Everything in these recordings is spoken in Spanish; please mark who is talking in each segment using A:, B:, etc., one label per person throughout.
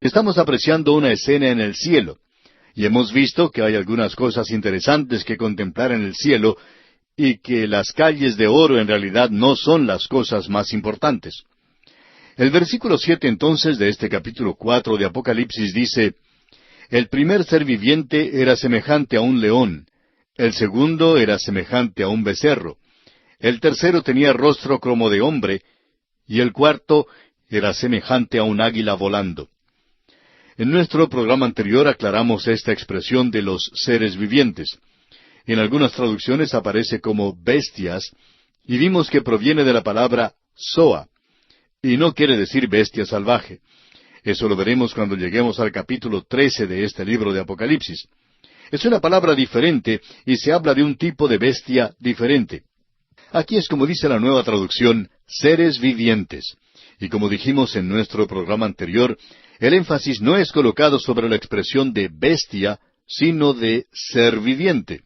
A: Estamos apreciando una escena en el cielo, y hemos visto que hay algunas cosas interesantes que contemplar en el cielo, y que las calles de oro en realidad no son las cosas más importantes. El versículo 7 entonces de este capítulo 4 de Apocalipsis dice: El primer ser viviente era semejante a un león, el segundo era semejante a un becerro, el tercero tenía rostro como de hombre, y el cuarto era semejante a un águila volando. En nuestro programa anterior aclaramos esta expresión de los seres vivientes. En algunas traducciones aparece como bestias, y vimos que proviene de la palabra zoa, y no quiere decir bestia salvaje. Eso lo veremos cuando lleguemos al capítulo 13 de este libro de Apocalipsis. Es una palabra diferente y se habla de un tipo de bestia diferente. Aquí es como dice la Nueva Traducción, seres vivientes. Y como dijimos en nuestro programa anterior, el énfasis no es colocado sobre la expresión de bestia, sino de ser viviente.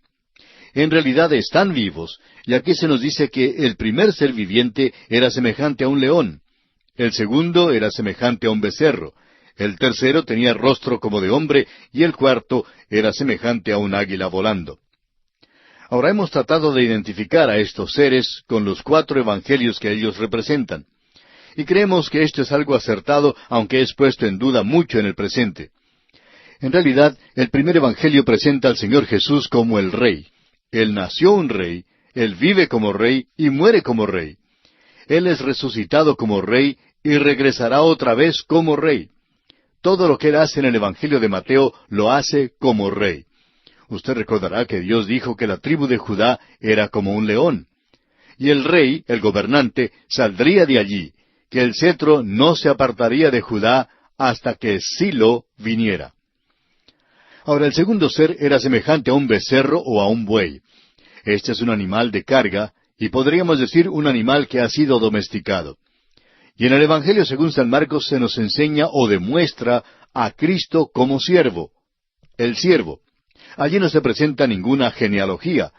A: En realidad están vivos, y aquí se nos dice que el primer ser viviente era semejante a un león, el segundo era semejante a un becerro, el tercero tenía rostro como de hombre, y el cuarto era semejante a un águila volando. Ahora hemos tratado de identificar a estos seres con los 4 evangelios que ellos representan. Y creemos que esto es algo acertado, aunque es puesto en duda mucho en el presente. En realidad, el primer evangelio presenta al Señor Jesús como el Rey. Él nació un Rey, Él vive como Rey y muere como Rey. Él es resucitado como Rey y regresará otra vez como Rey. Todo lo que Él hace en el Evangelio de Mateo lo hace como Rey. Usted recordará que Dios dijo que la tribu de Judá era como un león. Y el Rey, el gobernante, saldría de allí, que el cetro no se apartaría de Judá hasta que Silo viniera. Ahora, el segundo ser era semejante a un becerro o a un buey. Este es un animal de carga, y podríamos decir un animal que ha sido domesticado. Y en el Evangelio según San Marcos se nos enseña o demuestra a Cristo como siervo, el siervo. Allí no se presenta ninguna genealogía.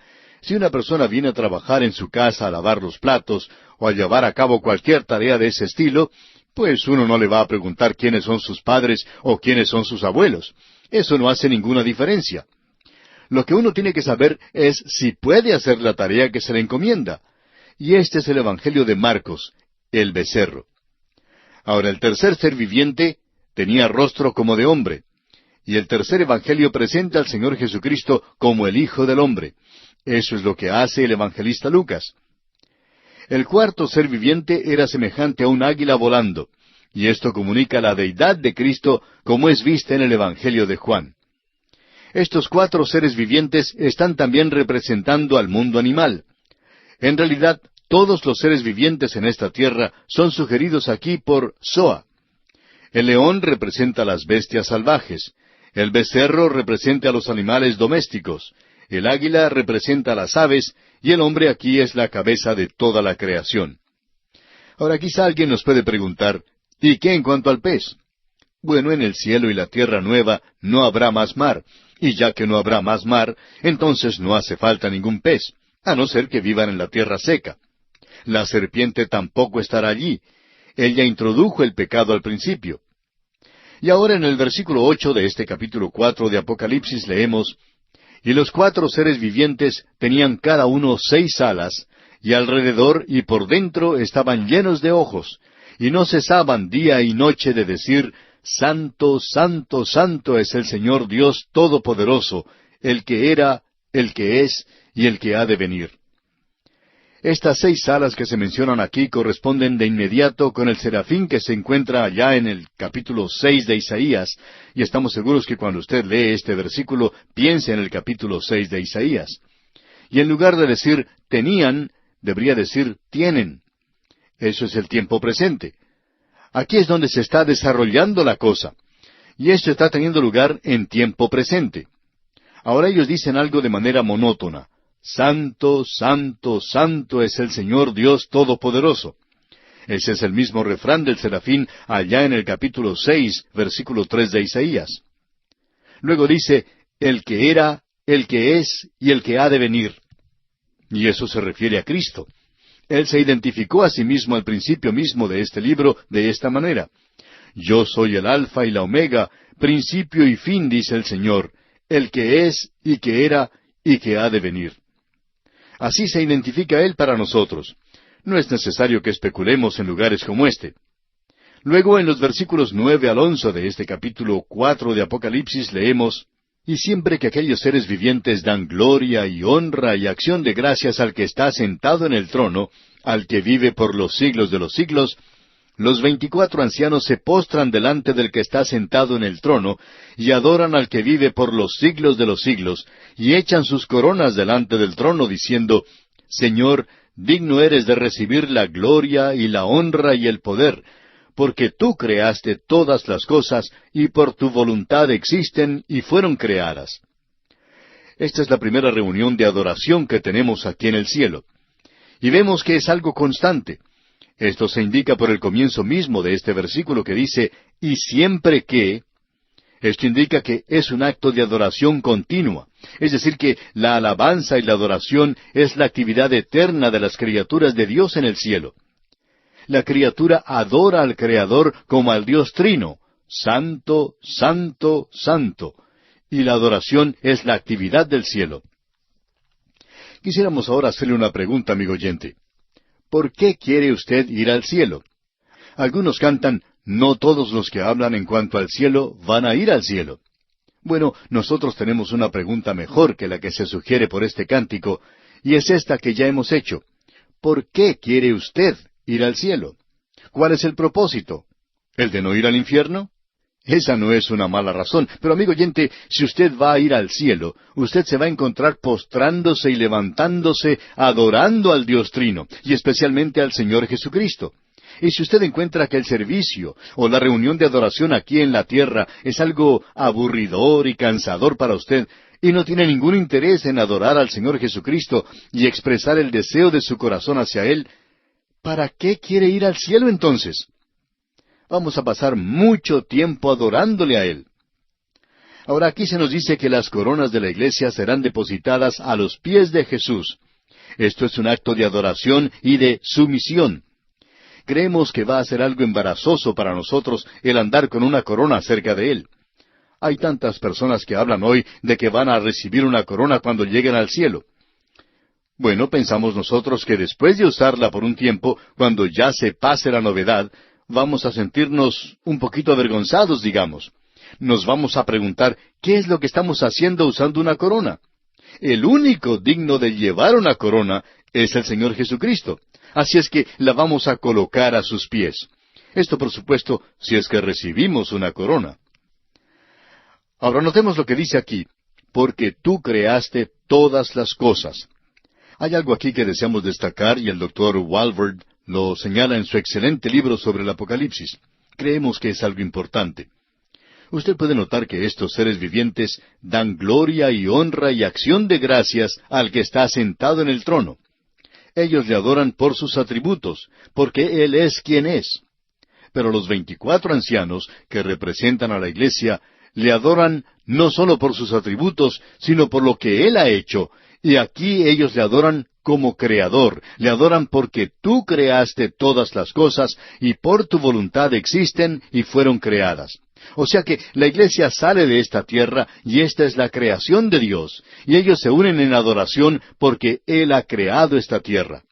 A: Si una persona viene a trabajar en su casa a lavar los platos o a llevar a cabo cualquier tarea de ese estilo, pues uno no le va a preguntar quiénes son sus padres o quiénes son sus abuelos. Eso no hace ninguna diferencia. Lo que uno tiene que saber es si puede hacer la tarea que se le encomienda. Y este es el Evangelio de Marcos, el becerro. Ahora, el tercer ser viviente tenía rostro como de hombre. Y el tercer Evangelio presenta al Señor Jesucristo como el Hijo del Hombre. Eso es lo que hace el evangelista Lucas. El cuarto ser viviente era semejante a un águila volando, y esto comunica la deidad de Cristo como es vista en el Evangelio de Juan. Estos 4 seres vivientes están también representando al mundo animal. En realidad, todos los seres vivientes en esta tierra son sugeridos aquí por Zoa. El león representa a las bestias salvajes, el becerro representa a los animales domésticos, el águila representa a las aves, y el hombre aquí es la cabeza de toda la creación. Ahora quizá alguien nos puede preguntar, ¿y qué en cuanto al pez? Bueno, en el cielo y la tierra nueva no habrá más mar, y ya que no habrá más mar, entonces no hace falta ningún pez, a no ser que vivan en la tierra seca. La serpiente tampoco estará allí. Ella introdujo el pecado al principio. Y ahora en el versículo 8 de este capítulo 4 de Apocalipsis leemos: Y los 4 seres vivientes tenían cada uno 6 alas, y alrededor y por dentro estaban llenos de ojos, y no cesaban día y noche de decir: Santo, Santo, Santo es el Señor Dios Todopoderoso, el que era, el que es y el que ha de venir. Estas 6 alas que se mencionan aquí corresponden de inmediato con el serafín que se encuentra allá en el capítulo 6 de Isaías, y estamos seguros que cuando usted lee este versículo, piense en el capítulo 6 de Isaías. Y en lugar de decir tenían, debería decir tienen. Eso es el tiempo presente. Aquí es donde se está desarrollando la cosa. Y esto está teniendo lugar en tiempo presente. Ahora ellos dicen algo de manera monótona. Santo, Santo, Santo es el Señor Dios Todopoderoso. Ese es el mismo refrán del serafín allá en el capítulo 6, versículo 3 de Isaías. Luego dice, el que era, el que es y el que ha de venir. Y eso se refiere a Cristo. Él se identificó a sí mismo al principio mismo de este libro de esta manera. Yo soy el Alfa y la Omega, principio y fin, dice el Señor, el que es, y que era, y que ha de venir. Así se identifica Él para nosotros. No es necesario que especulemos en lugares como este. Luego, en los versículos 9 al 11 de este capítulo 4 de Apocalipsis, leemos: Y siempre que aquellos seres vivientes dan gloria y honra y acción de gracias al que está sentado en el trono, al que vive por los siglos de los siglos, los 24 ancianos se postran delante del que está sentado en el trono, y adoran al que vive por los siglos de los siglos, y echan sus coronas delante del trono, diciendo: Señor, digno eres de recibir la gloria y la honra y el poder, porque tú creaste todas las cosas, y por tu voluntad existen y fueron creadas. Esta es la primera reunión de adoración que tenemos aquí en el cielo. Y vemos que es algo constante. Esto se indica por el comienzo mismo de este versículo que dice: y siempre que. Esto indica que es un acto de adoración continua. Es decir, que la alabanza y la adoración es la actividad eterna de las criaturas de Dios en el cielo. La criatura adora al Creador como al Dios Trino: Santo, Santo, Santo. Y la adoración es la actividad del cielo. Quisiéramos ahora hacerle una pregunta, amigo oyente. ¿Por qué quiere usted ir al cielo? Algunos cantan: no todos los que hablan en cuanto al cielo van a ir al cielo. Bueno, nosotros tenemos una pregunta mejor que la que se sugiere por este cántico, y es esta que ya hemos hecho. ¿Por qué quiere usted ir al cielo? ¿Cuál es el propósito? ¿El de no ir al infierno? Esa no es una mala razón, pero amigo oyente, si usted va a ir al cielo, usted se va a encontrar postrándose y levantándose, adorando al Dios Trino, y especialmente al Señor Jesucristo. Y si usted encuentra que el servicio o la reunión de adoración aquí en la tierra es algo aburridor y cansador para usted, y no tiene ningún interés en adorar al Señor Jesucristo y expresar el deseo de su corazón hacia Él, ¿para qué quiere ir al cielo entonces? Vamos a pasar mucho tiempo adorándole a Él. Ahora aquí se nos dice que las coronas de la iglesia serán depositadas a los pies de Jesús. Esto es un acto de adoración y de sumisión. Creemos que va a ser algo embarazoso para nosotros el andar con una corona cerca de Él. Hay tantas personas que hablan hoy de que van a recibir una corona cuando lleguen al cielo. Bueno, pensamos nosotros que después de usarla por un tiempo, cuando ya se pase la novedad, vamos a sentirnos un poquito avergonzados, digamos. Nos vamos a preguntar, ¿qué es lo que estamos haciendo usando una corona? El único digno de llevar una corona es el Señor Jesucristo. Así es que la vamos a colocar a sus pies. Esto, por supuesto, si es que recibimos una corona. Ahora notemos lo que dice aquí: porque tú creaste todas las cosas. Hay algo aquí que deseamos destacar, y el Dr. Walvoord lo señala en su excelente libro sobre el Apocalipsis. Creemos que es algo importante. Usted puede notar que estos seres vivientes dan gloria y honra y acción de gracias al que está sentado en el trono. Ellos le adoran por sus atributos, porque Él es quien es. Pero los 24 ancianos, que representan a la iglesia, le adoran no solo por sus atributos, sino por lo que Él ha hecho, y aquí ellos le adoran como Creador, le adoran porque tú creaste todas las cosas, y por tu voluntad existen y fueron creadas. O sea que la iglesia sale de esta tierra, y esta es la creación de Dios, y ellos se unen en adoración porque Él ha creado esta tierra.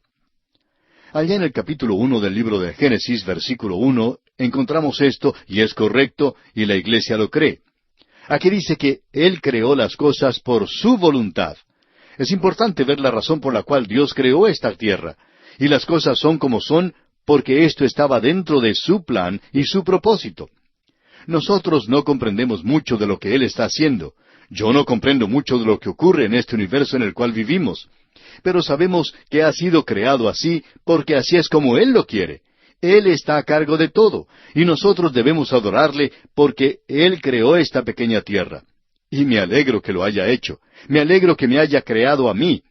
A: Allá en el capítulo 1 del libro de Génesis, versículo 1, encontramos esto, y es correcto, y la iglesia lo cree. Aquí dice que Él creó las cosas por su voluntad. Es importante ver la razón por la cual Dios creó esta tierra, y las cosas son como son porque esto estaba dentro de su plan y su propósito. Nosotros no comprendemos mucho de lo que Él está haciendo. Yo no comprendo mucho de lo que ocurre en este universo en el cual vivimos. Pero sabemos que ha sido creado así porque así es como Él lo quiere. Él está a cargo de todo, y nosotros debemos adorarle porque Él creó esta pequeña tierra. Y me alegro que lo haya hecho. Me alegro que me haya creado a mí.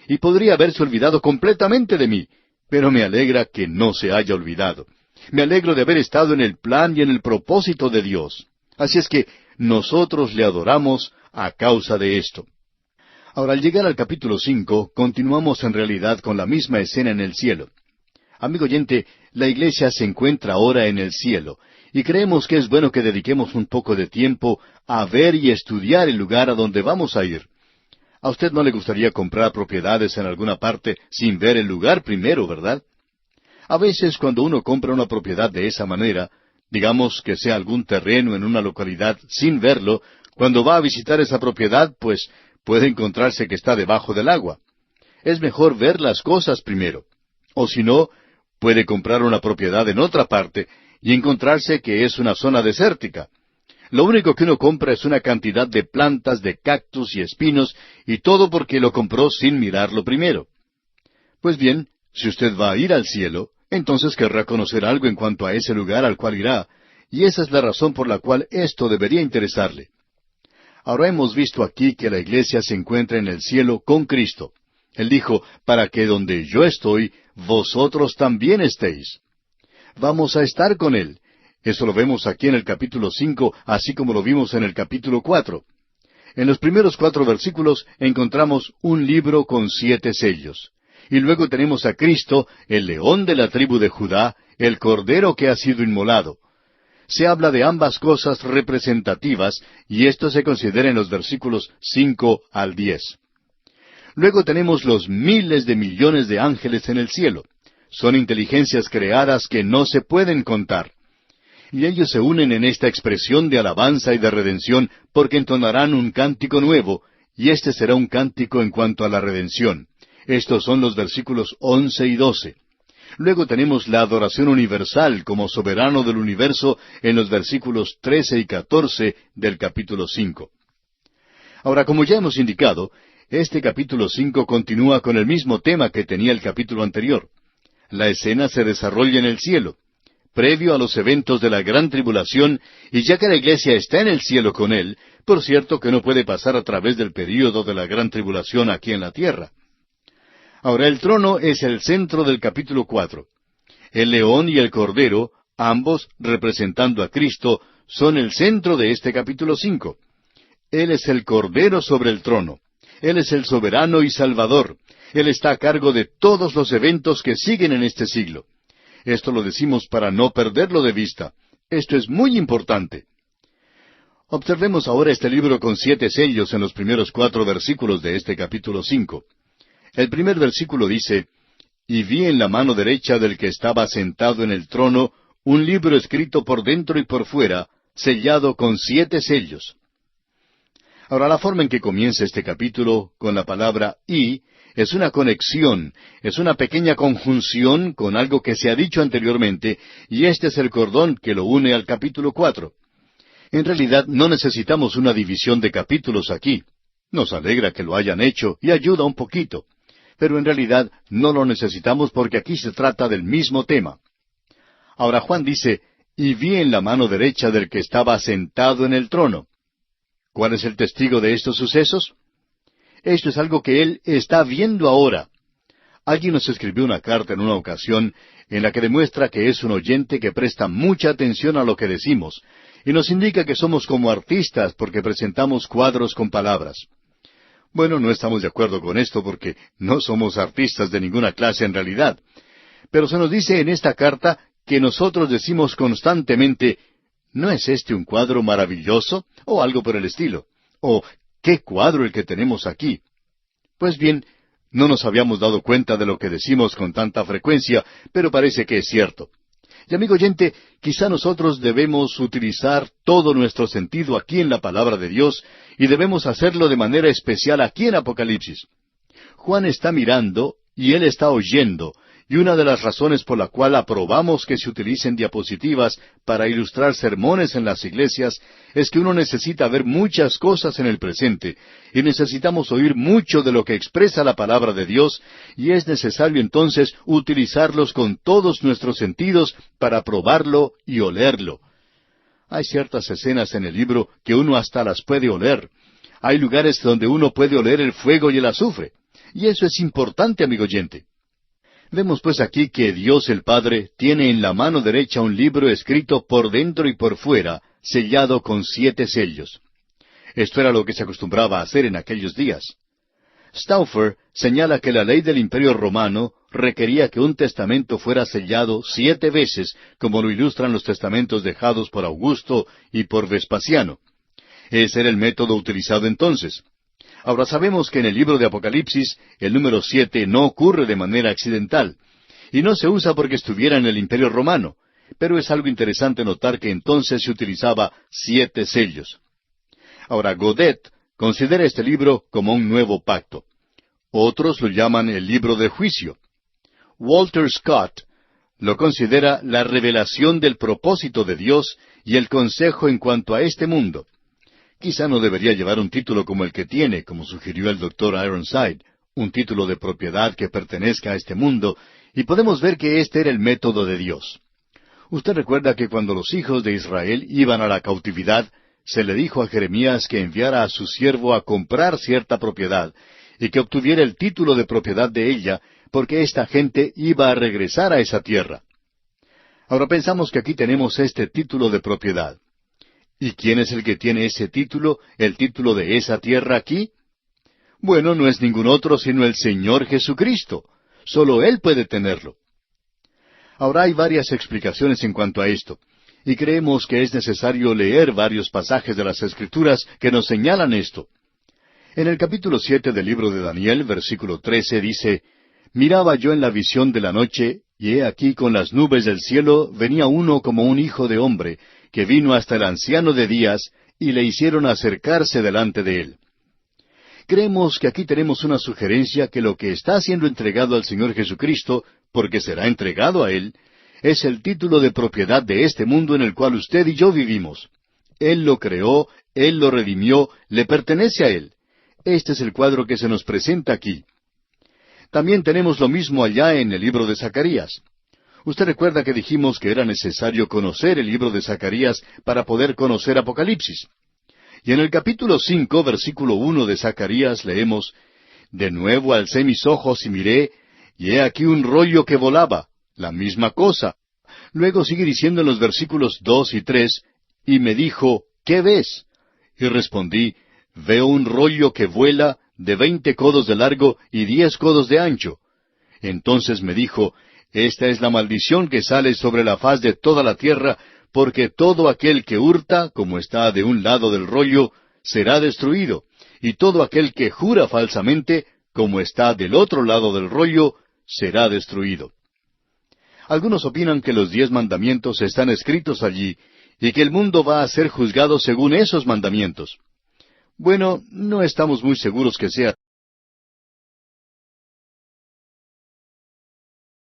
A: Y podría haberse olvidado completamente de mí, pero me alegra que no se haya olvidado. Me alegro de haber estado en el plan y en el propósito de Dios. Así es que nosotros le adoramos a causa de esto. Ahora, al llegar al capítulo 5, continuamos en realidad con la misma escena en el cielo. Amigo oyente, la iglesia se encuentra ahora en el cielo, y creemos que es bueno que dediquemos un poco de tiempo a ver y estudiar el lugar a donde vamos a ir. A usted no le gustaría comprar propiedades en alguna parte sin ver el lugar primero, ¿verdad? A veces cuando uno compra una propiedad de esa manera, digamos que sea algún terreno en una localidad sin verlo, cuando va a visitar esa propiedad, pues puede encontrarse que está debajo del agua. Es mejor ver las cosas primero. O si no, puede comprar una propiedad en otra parte y encontrarse que es una zona desértica. Lo único que uno compra es una cantidad de plantas, de cactus y espinos, y todo porque lo compró sin mirarlo primero. Pues bien, si usted va a ir al cielo, entonces querrá conocer algo en cuanto a ese lugar al cual irá, y esa es la razón por la cual esto debería interesarle. Ahora hemos visto aquí que la iglesia se encuentra en el cielo con Cristo. Él dijo, para que donde yo estoy, vosotros también estéis. Vamos a estar con Él. Eso lo vemos aquí en el capítulo 5, así como lo vimos en el capítulo 4. En los primeros 4 versículos encontramos un libro con 7 sellos. Y luego tenemos a Cristo, el león de la tribu de Judá, el cordero que ha sido inmolado. Se habla de ambas cosas representativas, y esto se considera en los versículos 5 al 10. Luego tenemos los miles de millones de ángeles en el cielo. Son inteligencias creadas que no se pueden contar. Y ellos se unen en esta expresión de alabanza y de redención porque entonarán un cántico nuevo, y este será un cántico en cuanto a la redención. Estos son los versículos 11 y 12. Luego tenemos la adoración universal como soberano del universo en los versículos 13 y 14 del capítulo 5. Ahora, como ya hemos indicado, este capítulo 5 continúa con el mismo tema que tenía el capítulo anterior. La escena se desarrolla en el cielo, previo a los eventos de la gran tribulación, y ya que la iglesia está en el cielo con Él, por cierto que no puede pasar a través del período de la gran tribulación aquí en la tierra. Ahora el trono es el centro del capítulo 4. El león y el cordero, ambos representando a Cristo, son el centro de este capítulo 5. Él es el cordero sobre el trono. Él es el soberano y salvador. Él está a cargo de todos los eventos que siguen en este siglo. Esto lo decimos para no perderlo de vista. Esto es muy importante. Observemos ahora este libro con 7 sellos en los primeros 4 versículos de este capítulo 5. El primer versículo dice, «Y vi en la mano derecha del que estaba sentado en el trono un libro escrito por dentro y por fuera, sellado con 7 sellos». Ahora, la forma en que comienza este capítulo con la palabra «y» es una conexión, es una pequeña conjunción con algo que se ha dicho anteriormente, y este es el cordón que lo une al capítulo 4. En realidad, no necesitamos una división de capítulos aquí. Nos alegra que lo hayan hecho y ayuda un poquito. Pero en realidad no lo necesitamos porque aquí se trata del mismo tema. Ahora Juan dice, «Y vi en la mano derecha del que estaba sentado en el trono». ¿Cuál es el testigo de estos sucesos? Esto es algo que él está viendo ahora. Alguien nos escribió una carta en una ocasión en la que demuestra que es un oyente que presta mucha atención a lo que decimos, y nos indica que somos como artistas porque presentamos cuadros con palabras. Bueno, no estamos de acuerdo con esto porque no somos artistas de ninguna clase en realidad. Pero se nos dice en esta carta que nosotros decimos constantemente, ¿no es este un cuadro maravilloso? O algo por el estilo. O, ¿qué cuadro el que tenemos aquí? Pues bien, no nos habíamos dado cuenta de lo que decimos con tanta frecuencia, pero parece que es cierto. Y amigo oyente, quizá nosotros debemos utilizar todo nuestro sentido aquí en la palabra de Dios, y debemos hacerlo de manera especial aquí en Apocalipsis. Juan está mirando y él está oyendo, y una de las razones por la cual aprobamos que se utilicen diapositivas para ilustrar sermones en las iglesias es que uno necesita ver muchas cosas en el presente, y necesitamos oír mucho de lo que expresa la palabra de Dios, y es necesario entonces utilizarlos con todos nuestros sentidos para probarlo y olerlo. Hay ciertas escenas en el libro que uno hasta las puede oler. Hay lugares donde uno puede oler el fuego y el azufre. Y eso es importante, amigo oyente. Vemos pues aquí que Dios el Padre tiene en la mano derecha un libro escrito por dentro y por fuera, sellado con 7 sellos. Esto era lo que se acostumbraba a hacer en aquellos días. Stauffer señala que la ley del Imperio Romano requería que un testamento fuera sellado 7 veces, como lo ilustran los testamentos dejados por Augusto y por Vespasiano. Ese era el método utilizado entonces. Ahora sabemos que en el libro de Apocalipsis el número 7 no ocurre de manera accidental, y no se usa porque estuviera en el Imperio Romano, pero es algo interesante notar que entonces se utilizaba 7 sellos. Ahora, Godet considera este libro como un nuevo pacto. Otros lo llaman el libro de juicio. Walter Scott lo considera la revelación del propósito de Dios y el consejo en cuanto a este mundo. Quizá no debería llevar un título como el que tiene, como sugirió el Dr. Ironside, un título de propiedad que pertenezca a este mundo, y podemos ver que este era el método de Dios. Usted recuerda que cuando los hijos de Israel iban a la cautividad, se le dijo a Jeremías que enviara a su siervo a comprar cierta propiedad, y que obtuviera el título de propiedad de ella, porque esta gente iba a regresar a esa tierra. Ahora pensamos que aquí tenemos este título de propiedad. ¿Y quién es el que tiene ese título, el título de esa tierra aquí? Bueno, no es ningún otro sino el Señor Jesucristo. Solo Él puede tenerlo. Ahora hay varias explicaciones en cuanto a esto, y creemos que es necesario leer varios pasajes de las Escrituras que nos señalan esto. En el capítulo 7 del libro de Daniel, versículo 13, dice: «Miraba yo en la visión de la noche, y he aquí con las nubes del cielo venía uno como un hijo de hombre, que vino hasta el anciano de días, y le hicieron acercarse delante de él». Creemos que aquí tenemos una sugerencia que lo que está siendo entregado al Señor Jesucristo, porque será entregado a Él, es el título de propiedad de este mundo en el cual usted y yo vivimos. Él lo creó, Él lo redimió, le pertenece a Él. Este es el cuadro que se nos presenta aquí. También tenemos lo mismo allá en el libro de Zacarías. Usted recuerda que dijimos que era necesario conocer el libro de Zacarías para poder conocer Apocalipsis. Y en el capítulo 5, versículo 1 de Zacarías leemos: «De nuevo alcé mis ojos y miré, y he aquí un rollo que volaba», la misma cosa. Luego sigue diciendo en los versículos 2 y 3, «Y me dijo, ¿qué ves?». Y respondí, «Veo un rollo que vuela de 20 codos de largo y 10 codos de ancho». Entonces me dijo, «Esta es la maldición que sale sobre la faz de toda la tierra, porque todo aquel que hurta, como está de un lado del rollo, será destruido, y todo aquel que jura falsamente, como está del otro lado del rollo, será destruido». Algunos opinan que los 10 mandamientos están escritos allí, y que el mundo va a ser juzgado según esos mandamientos. Bueno, no estamos muy seguros que sea.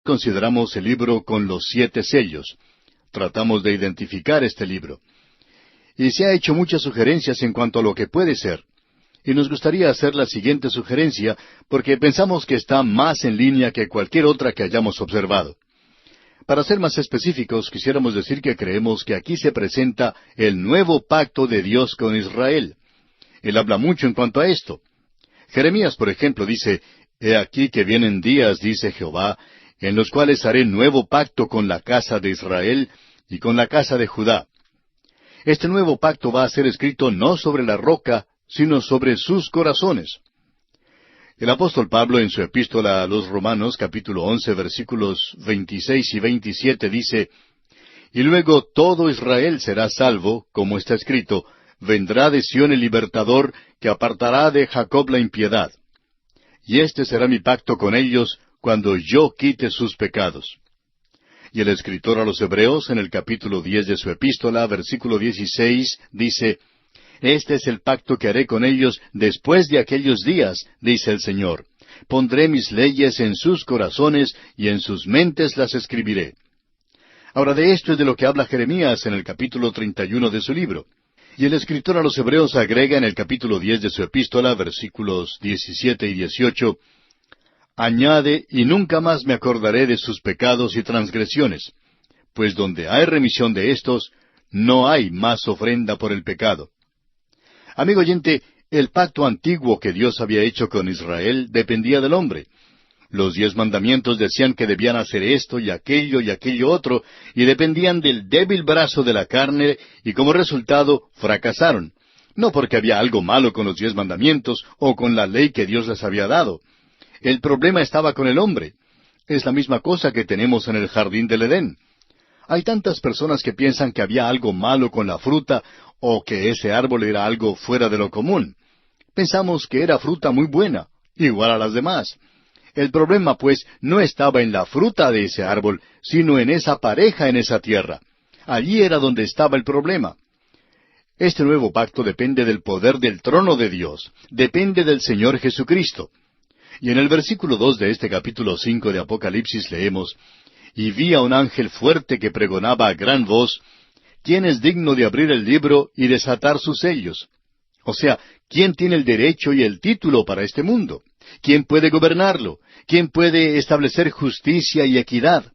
A: Consideramos el libro con los 7 sellos. Tratamos de identificar este libro. Y se ha hecho muchas sugerencias en cuanto a lo que puede ser. Y nos gustaría hacer la siguiente sugerencia, porque pensamos que está más en línea que cualquier otra que hayamos observado. Para ser más específicos, quisiéramos decir que creemos que aquí se presenta el nuevo pacto de Dios con Israel. Él habla mucho en cuanto a esto. Jeremías, por ejemplo, dice: «He aquí que vienen días, dice Jehová, en los cuales haré nuevo pacto con la casa de Israel y con la casa de Judá». Este nuevo pacto va a ser escrito no sobre la roca, sino sobre sus corazones. El apóstol Pablo, en su epístola a los Romanos, capítulo 11, versículos 26 y 27, dice: «Y luego todo Israel será salvo, como está escrito: vendrá de Sión el libertador, que apartará de Jacob la impiedad. Y este será mi pacto con ellos, cuando yo quite sus pecados». Y el escritor a los Hebreos, en el capítulo 10 de su epístola, versículo 16, dice: «Este es el pacto que haré con ellos después de aquellos días, dice el Señor. Pondré mis leyes en sus corazones, y en sus mentes las escribiré». Ahora, de esto es de lo que habla Jeremías en el capítulo 31 de su libro. Y el escritor a los Hebreos agrega en el capítulo 10 de su epístola, versículos 17 y 18, «Añade, y nunca más me acordaré de sus pecados y transgresiones, pues donde hay remisión de éstos, no hay más ofrenda por el pecado». Amigo oyente, el pacto antiguo que Dios había hecho con Israel dependía del hombre. Los 10 mandamientos decían que debían hacer esto y aquello otro, y dependían del débil brazo de la carne, y como resultado fracasaron. No porque había algo malo con los 10 mandamientos o con la ley que Dios les había dado. El problema estaba con el hombre. Es la misma cosa que tenemos en el jardín del Edén. Hay tantas personas que piensan que había algo malo con la fruta o que ese árbol era algo fuera de lo común. Pensamos que era fruta muy buena, igual a las demás. El problema, pues, no estaba en la fruta de ese árbol, sino en esa pareja en esa tierra. Allí era donde estaba el problema. Este nuevo pacto depende del poder del trono de Dios, depende del Señor Jesucristo. Y en el versículo 2 de este capítulo 5 de Apocalipsis leemos, «Y vi a un ángel fuerte que pregonaba a gran voz, ¿quién es digno de abrir el libro y desatar sus sellos?» O sea, ¿quién tiene el derecho y el título para este mundo? ¿Quién puede gobernarlo? ¿Quién puede establecer justicia y equidad?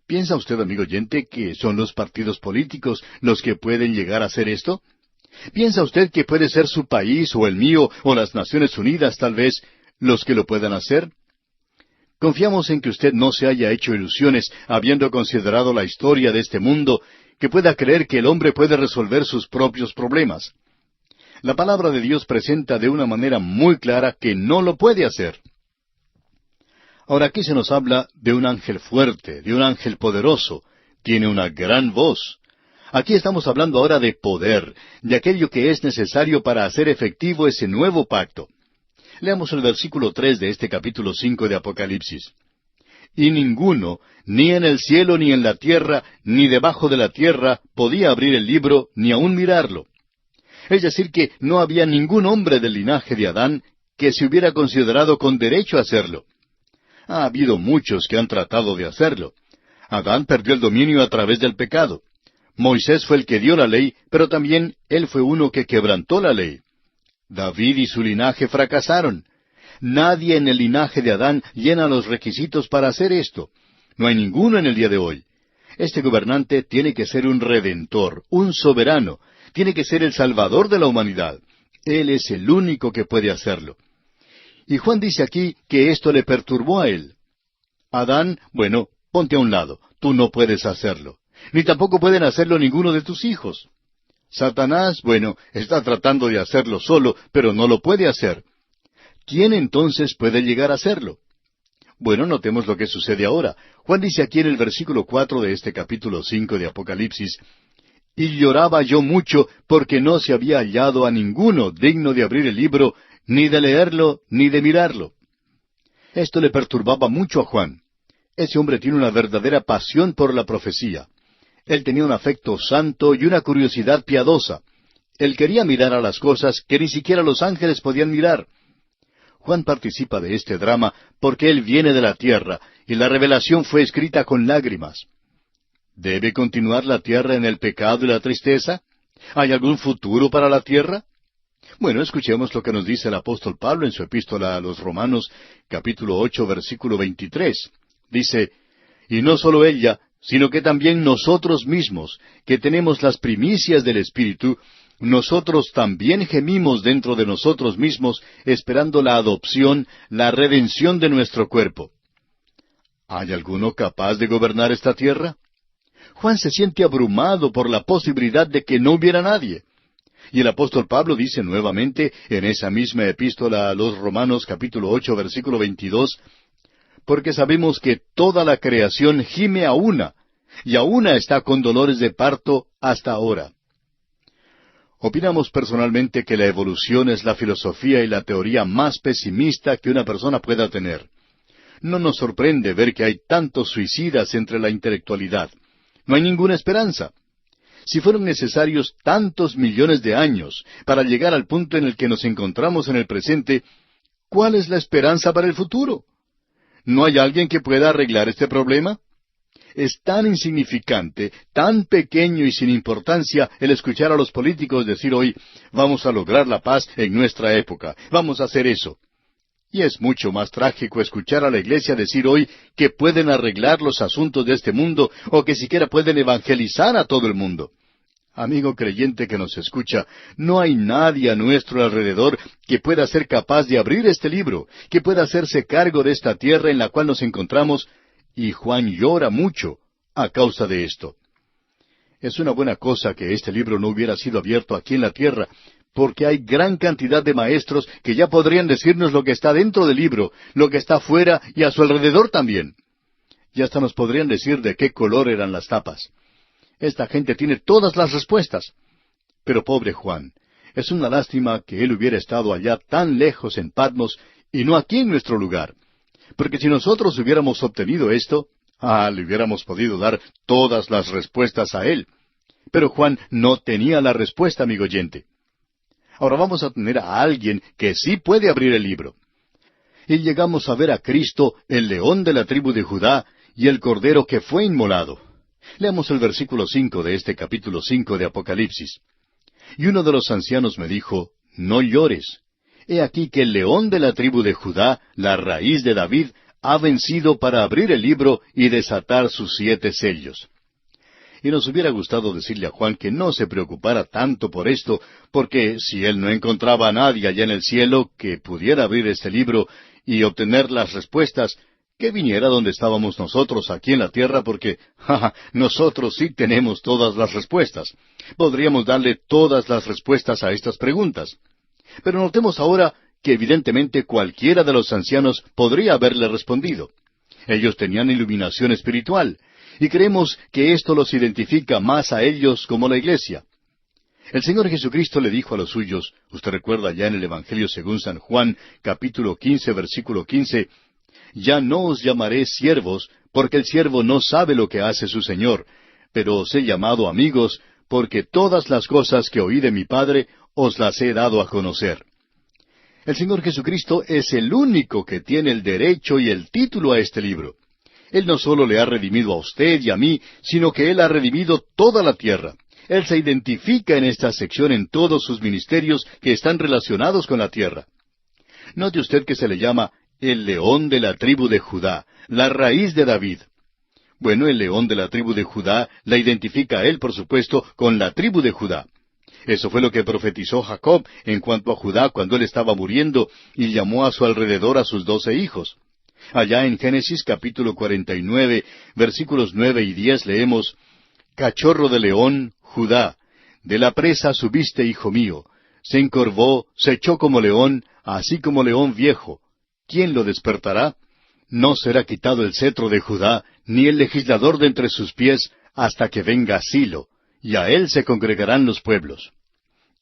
A: ¿Piensa usted, amigo oyente, que son los partidos políticos los que pueden llegar a hacer esto? ¿Piensa usted que puede ser su país o el mío o las Naciones Unidas tal vez los que lo puedan hacer? Confiamos en que usted no se haya hecho ilusiones habiendo considerado la historia de este mundo, que pueda creer que el hombre puede resolver sus propios problemas. La palabra de Dios presenta de una manera muy clara que no lo puede hacer. Ahora aquí se nos habla de un ángel fuerte, de un ángel poderoso. Tiene una gran voz. Aquí estamos hablando ahora de poder, de aquello que es necesario para hacer efectivo ese nuevo pacto. Leamos el versículo 3 de este capítulo 5 de Apocalipsis. «Y ninguno, ni en el cielo, ni en la tierra, ni debajo de la tierra, podía abrir el libro, ni aun mirarlo». Es decir, que no había ningún hombre del linaje de Adán que se hubiera considerado con derecho a hacerlo. Ha habido muchos que han tratado de hacerlo. Adán perdió el dominio a través del pecado. Moisés fue el que dio la ley, pero también él fue uno que quebrantó la ley. David y su linaje fracasaron. Nadie en el linaje de Adán llena los requisitos para hacer esto. No hay ninguno en el día de hoy. Este gobernante tiene que ser un redentor, un soberano. Tiene que ser el salvador de la humanidad. Él es el único que puede hacerlo. Y Juan dice aquí que esto le perturbó a él. Adán, bueno, ponte a un lado. Tú no puedes hacerlo. Ni tampoco pueden hacerlo ninguno de tus hijos. Satanás, bueno, está tratando de hacerlo solo, pero no lo puede hacer. ¿Quién entonces puede llegar a hacerlo? Bueno, notemos lo que sucede ahora. Juan dice aquí en el versículo 4 de este capítulo 5 de Apocalipsis, «Y lloraba yo mucho porque no se había hallado a ninguno digno de abrir el libro, ni de leerlo, ni de mirarlo». Esto le perturbaba mucho a Juan. Ese hombre tiene una verdadera pasión por la profecía. Él tenía un afecto santo y una curiosidad piadosa. Él quería mirar a las cosas que ni siquiera los ángeles podían mirar. Juan participa de este drama porque él viene de la tierra y la revelación fue escrita con lágrimas. ¿Debe continuar la tierra en el pecado y la tristeza? ¿Hay algún futuro para la tierra? Bueno, escuchemos lo que nos dice el apóstol Pablo en su epístola a los Romanos, capítulo 8, versículo 23. Dice, «Y no solo ella, sino que también nosotros mismos, que tenemos las primicias del Espíritu, nosotros también gemimos dentro de nosotros mismos, esperando la adopción, la redención de nuestro cuerpo». ¿Hay alguno capaz de gobernar esta tierra? Juan se siente abrumado por la posibilidad de que no hubiera nadie. Y el apóstol Pablo dice nuevamente en esa misma epístola a los Romanos capítulo 8 versículo 22, «Porque sabemos que toda la creación gime a una, y a una está con dolores de parto hasta ahora». Opinamos personalmente que la evolución es la filosofía y la teoría más pesimista que una persona pueda tener. No nos sorprende ver que hay tantos suicidas entre la intelectualidad. No hay ninguna esperanza. Si fueron necesarios tantos millones de años para llegar al punto en el que nos encontramos en el presente, ¿cuál es la esperanza para el futuro? ¿No hay alguien que pueda arreglar este problema? Es tan insignificante, tan pequeño y sin importancia el escuchar a los políticos decir hoy, vamos a lograr la paz en nuestra época, vamos a hacer eso. Y es mucho más trágico escuchar a la iglesia decir hoy que pueden arreglar los asuntos de este mundo o que siquiera pueden evangelizar a todo el mundo. Amigo creyente que nos escucha, no hay nadie a nuestro alrededor que pueda ser capaz de abrir este libro, que pueda hacerse cargo de esta tierra en la cual nos encontramos, y Juan llora mucho a causa de esto. Es una buena cosa que este libro no hubiera sido abierto aquí en la tierra, porque hay gran cantidad de maestros que ya podrían decirnos lo que está dentro del libro, lo que está fuera y a su alrededor también. Y hasta nos podrían decir de qué color eran las tapas. Esta gente tiene todas las respuestas. Pero pobre Juan, es una lástima que él hubiera estado allá tan lejos en Patmos y no aquí en nuestro lugar. Porque si nosotros hubiéramos obtenido esto, le hubiéramos podido dar todas las respuestas a él. Pero Juan no tenía la respuesta, amigo oyente. Ahora vamos a tener a alguien que sí puede abrir el libro. Y llegamos a ver a Cristo, el león de la tribu de Judá, y el cordero que fue inmolado. Leamos el versículo 5 de este capítulo 5 de Apocalipsis. Y uno de los ancianos me dijo, no llores. He aquí que el león de la tribu de Judá, la raíz de David, ha vencido para abrir el libro y desatar sus 7 sellos. Y nos hubiera gustado decirle a Juan que no se preocupara tanto por esto, porque si él no encontraba a nadie allá en el cielo que pudiera abrir este libro y obtener las respuestas, que viniera donde estábamos nosotros aquí en la tierra, porque, nosotros sí tenemos todas las respuestas. Podríamos darle todas las respuestas a estas preguntas. Pero notemos ahora que evidentemente cualquiera de los ancianos podría haberle respondido. Ellos tenían iluminación espiritual, y creemos que esto los identifica más a ellos como la iglesia. El Señor Jesucristo le dijo a los suyos, usted recuerda ya en el Evangelio según San Juan, capítulo 15, versículo 15, ya no os llamaré siervos, porque el siervo no sabe lo que hace su Señor, pero os he llamado amigos, porque todas las cosas que oí de mi Padre os las he dado a conocer. El Señor Jesucristo es el único que tiene el derecho y el título a este libro. Él no solo le ha redimido a usted y a mí, sino que Él ha redimido toda la tierra. Él se identifica en esta sección en todos sus ministerios que están relacionados con la tierra. Note usted que se le llama el león de la tribu de Judá, la raíz de David. Bueno, el león de la tribu de Judá la identifica a él, por supuesto, con la tribu de Judá. Eso fue lo que profetizó Jacob en cuanto a Judá cuando él estaba muriendo y llamó a su alrededor a sus 12 hijos. Allá en Génesis capítulo 49, versículos 9 y 10 leemos, Cachorro de león, Judá, de la presa subiste, hijo mío. Se encorvó, se echó como león, así como león viejo. ¿Quién lo despertará? No será quitado el cetro de Judá, ni el legislador de entre sus pies, hasta que venga Silo, y a él se congregarán los pueblos.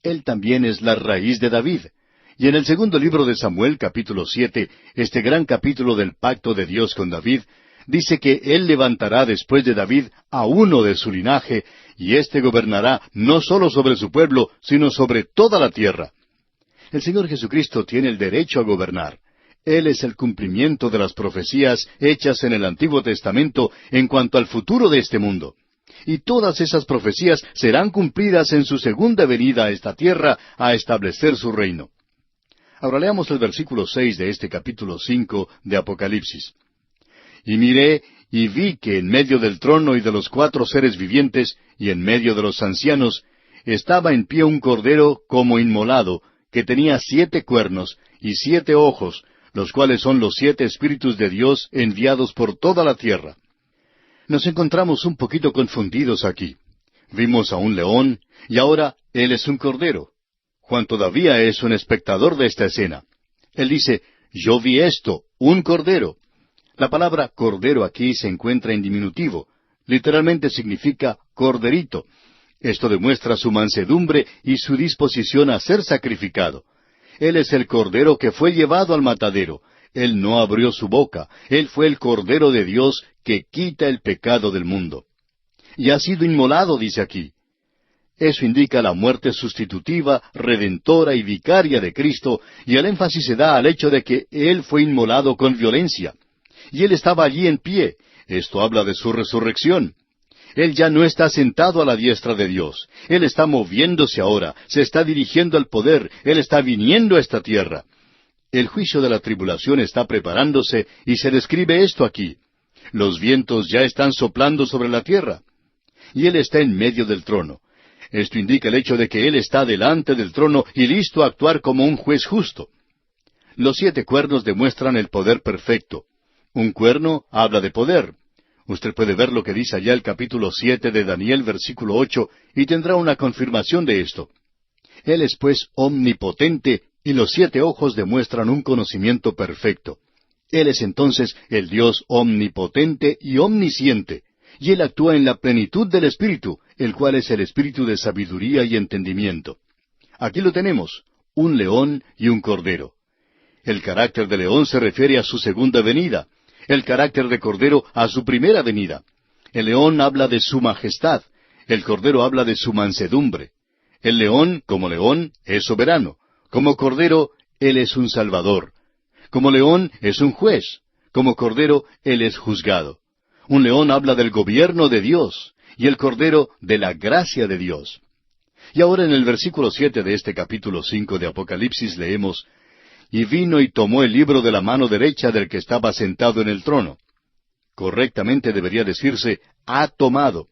A: Él también es la raíz de David. Y en el segundo libro de Samuel, capítulo 7, este gran capítulo del pacto de Dios con David, dice que Él levantará después de David a uno de su linaje, y éste gobernará no solo sobre su pueblo, sino sobre toda la tierra. El Señor Jesucristo tiene el derecho a gobernar. Él es el cumplimiento de las profecías hechas en el Antiguo Testamento en cuanto al futuro de este mundo. Y todas esas profecías serán cumplidas en su segunda venida a esta tierra a establecer su reino. Ahora leamos el versículo 6 de este capítulo 5 de Apocalipsis. Y miré y vi que en medio del trono y de los 4 seres vivientes y en medio de los ancianos estaba en pie un cordero como inmolado, que tenía 7 cuernos y 7 ojos, los cuales son los 7 espíritus de Dios enviados por toda la tierra. Nos encontramos un poquito confundidos aquí. Vimos a un león y ahora él es un cordero. Juan todavía es un espectador de esta escena. Él dice, yo vi esto, un cordero. La palabra cordero aquí se encuentra en diminutivo. Literalmente significa corderito. Esto demuestra su mansedumbre y su disposición a ser sacrificado. Él es el cordero que fue llevado al matadero. Él no abrió su boca. Él fue el cordero de Dios que quita el pecado del mundo. Y ha sido inmolado, dice aquí. Eso indica la muerte sustitutiva, redentora y vicaria de Cristo, y el énfasis se da al hecho de que Él fue inmolado con violencia. Y Él estaba allí en pie. Esto habla de su resurrección. Él ya no está sentado a la diestra de Dios. Él está moviéndose ahora, se está dirigiendo al poder, Él está viniendo a esta tierra. El juicio de la tribulación está preparándose y se describe esto aquí. Los vientos ya están soplando sobre la tierra. Y Él está en medio del trono. Esto indica el hecho de que Él está delante del trono y listo a actuar como un juez justo. Los 7 cuernos demuestran el poder perfecto. Un cuerno habla de poder. Usted puede ver lo que dice allá el capítulo 7 de Daniel, versículo 8, y tendrá una confirmación de esto. Él es pues omnipotente, y los 7 ojos demuestran un conocimiento perfecto. Él es entonces el Dios omnipotente y omnisciente, y Él actúa en la plenitud del Espíritu, el cual es el Espíritu de sabiduría y entendimiento. Aquí lo tenemos, un león y un cordero. El carácter de león se refiere a su segunda venida, el carácter de cordero a su primera venida. El león habla de su majestad, el cordero habla de su mansedumbre. El león, como león, es soberano. Como cordero, Él es un salvador. Como león, es un juez. Como cordero, Él es juzgado. Un león habla del gobierno de Dios, y el cordero de la gracia de Dios. Y ahora en el versículo 7 de este capítulo 5 de Apocalipsis leemos, «Y vino y tomó el libro de la mano derecha del que estaba sentado en el trono». Correctamente debería decirse, «ha tomado».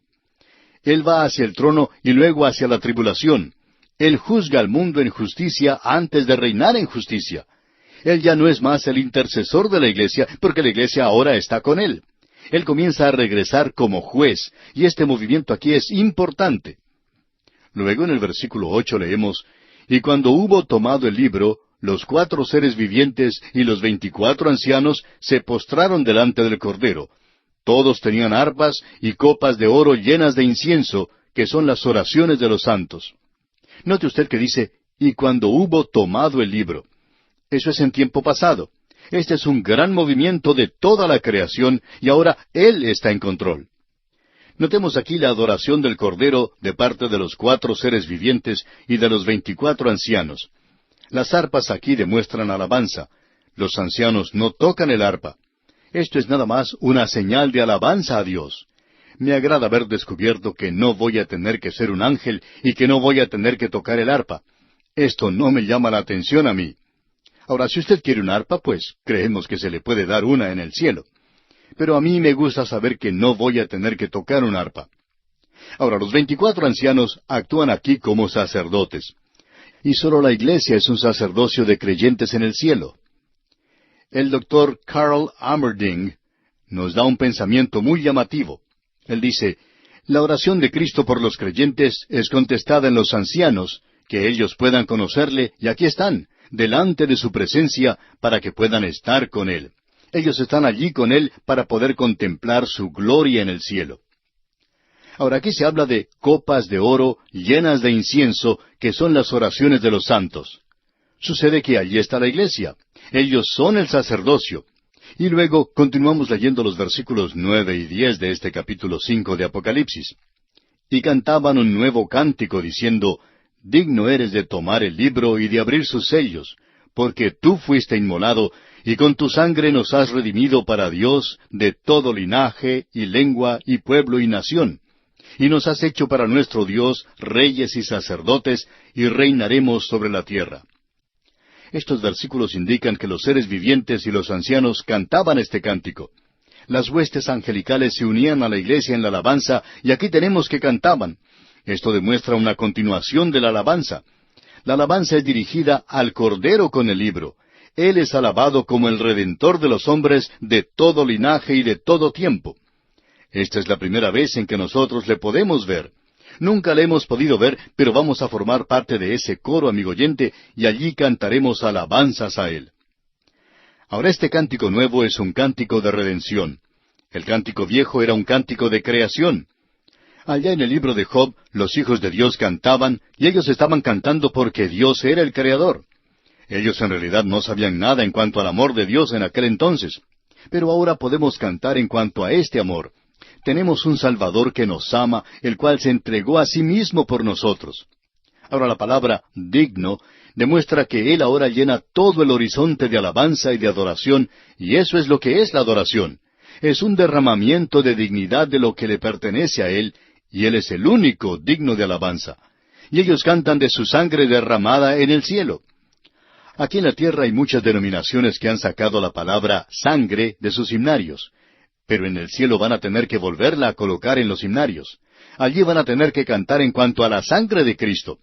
A: Él va hacia el trono y luego hacia la tribulación. Él juzga al mundo en justicia antes de reinar en justicia. Él ya no es más el intercesor de la iglesia, porque la iglesia ahora está con Él. Él comienza a regresar como juez, y este movimiento aquí es importante. Luego en el versículo 8 leemos, «Y cuando hubo tomado el libro, los 4 seres vivientes y los 24 ancianos se postraron delante del Cordero. Todos tenían arpas y copas de oro llenas de incienso, que son las oraciones de los santos». Note usted que dice, «y cuando hubo tomado el libro». Eso es en tiempo pasado. Este es un gran movimiento de toda la creación, y ahora Él está en control. Notemos aquí la adoración del Cordero de parte de los 4 seres vivientes y de los 24 ancianos. Las arpas aquí demuestran alabanza. Los ancianos no tocan el arpa. Esto es nada más una señal de alabanza a Dios. Me agrada haber descubierto que no voy a tener que ser un ángel y que no voy a tener que tocar el arpa. Esto no me llama la atención a mí. Ahora, si usted quiere un arpa, pues creemos que se le puede dar una en el cielo. Pero a mí me gusta saber que no voy a tener que tocar un arpa. Ahora, los 24 ancianos actúan aquí como sacerdotes. Y solo la iglesia es un sacerdocio de creyentes en el cielo. El doctor Carl Amerding nos da un pensamiento muy llamativo. Él dice, «La oración de Cristo por los creyentes es contestada en los ancianos, que ellos puedan conocerle, y aquí están, delante de su presencia, para que puedan estar con Él. Ellos están allí con Él para poder contemplar su gloria en el cielo». Ahora aquí se habla de copas de oro llenas de incienso, que son las oraciones de los santos. Sucede que allí está la iglesia. Ellos son el sacerdocio. Y luego continuamos leyendo los versículos 9 y 10 de este capítulo 5 de Apocalipsis. «Y cantaban un nuevo cántico diciendo, Digno eres de tomar el libro y de abrir sus sellos, porque tú fuiste inmolado, y con tu sangre nos has redimido para Dios de todo linaje, y lengua, y pueblo, y nación. Y nos has hecho para nuestro Dios reyes y sacerdotes, y reinaremos sobre la tierra». Estos versículos indican que los seres vivientes y los ancianos cantaban este cántico. Las huestes angelicales se unían a la iglesia en la alabanza, y aquí tenemos que cantaban. Esto demuestra una continuación de la alabanza. La alabanza es dirigida al Cordero con el libro. Él es alabado como el Redentor de los hombres de todo linaje y de todo tiempo. Esta es la primera vez en que nosotros le podemos ver. Nunca le hemos podido ver, pero vamos a formar parte de ese coro, amigo oyente, y allí cantaremos alabanzas a Él. Ahora este cántico nuevo es un cántico de redención. El cántico viejo era un cántico de creación. Allá en el libro de Job, los hijos de Dios cantaban, y ellos estaban cantando porque Dios era el Creador. Ellos en realidad no sabían nada en cuanto al amor de Dios en aquel entonces. Pero ahora podemos cantar en cuanto a este amor. Tenemos un Salvador que nos ama, el cual se entregó a sí mismo por nosotros. Ahora la palabra digno demuestra que Él ahora llena todo el horizonte de alabanza y de adoración, y eso es lo que es la adoración. Es un derramamiento de dignidad de lo que le pertenece a Él, y Él es el único digno de alabanza. Y ellos cantan de su sangre derramada en el cielo. Aquí en la tierra hay muchas denominaciones que han sacado la palabra sangre de sus himnarios. Pero en el cielo van a tener que volverla a colocar en los himnarios. Allí van a tener que cantar en cuanto a la sangre de Cristo.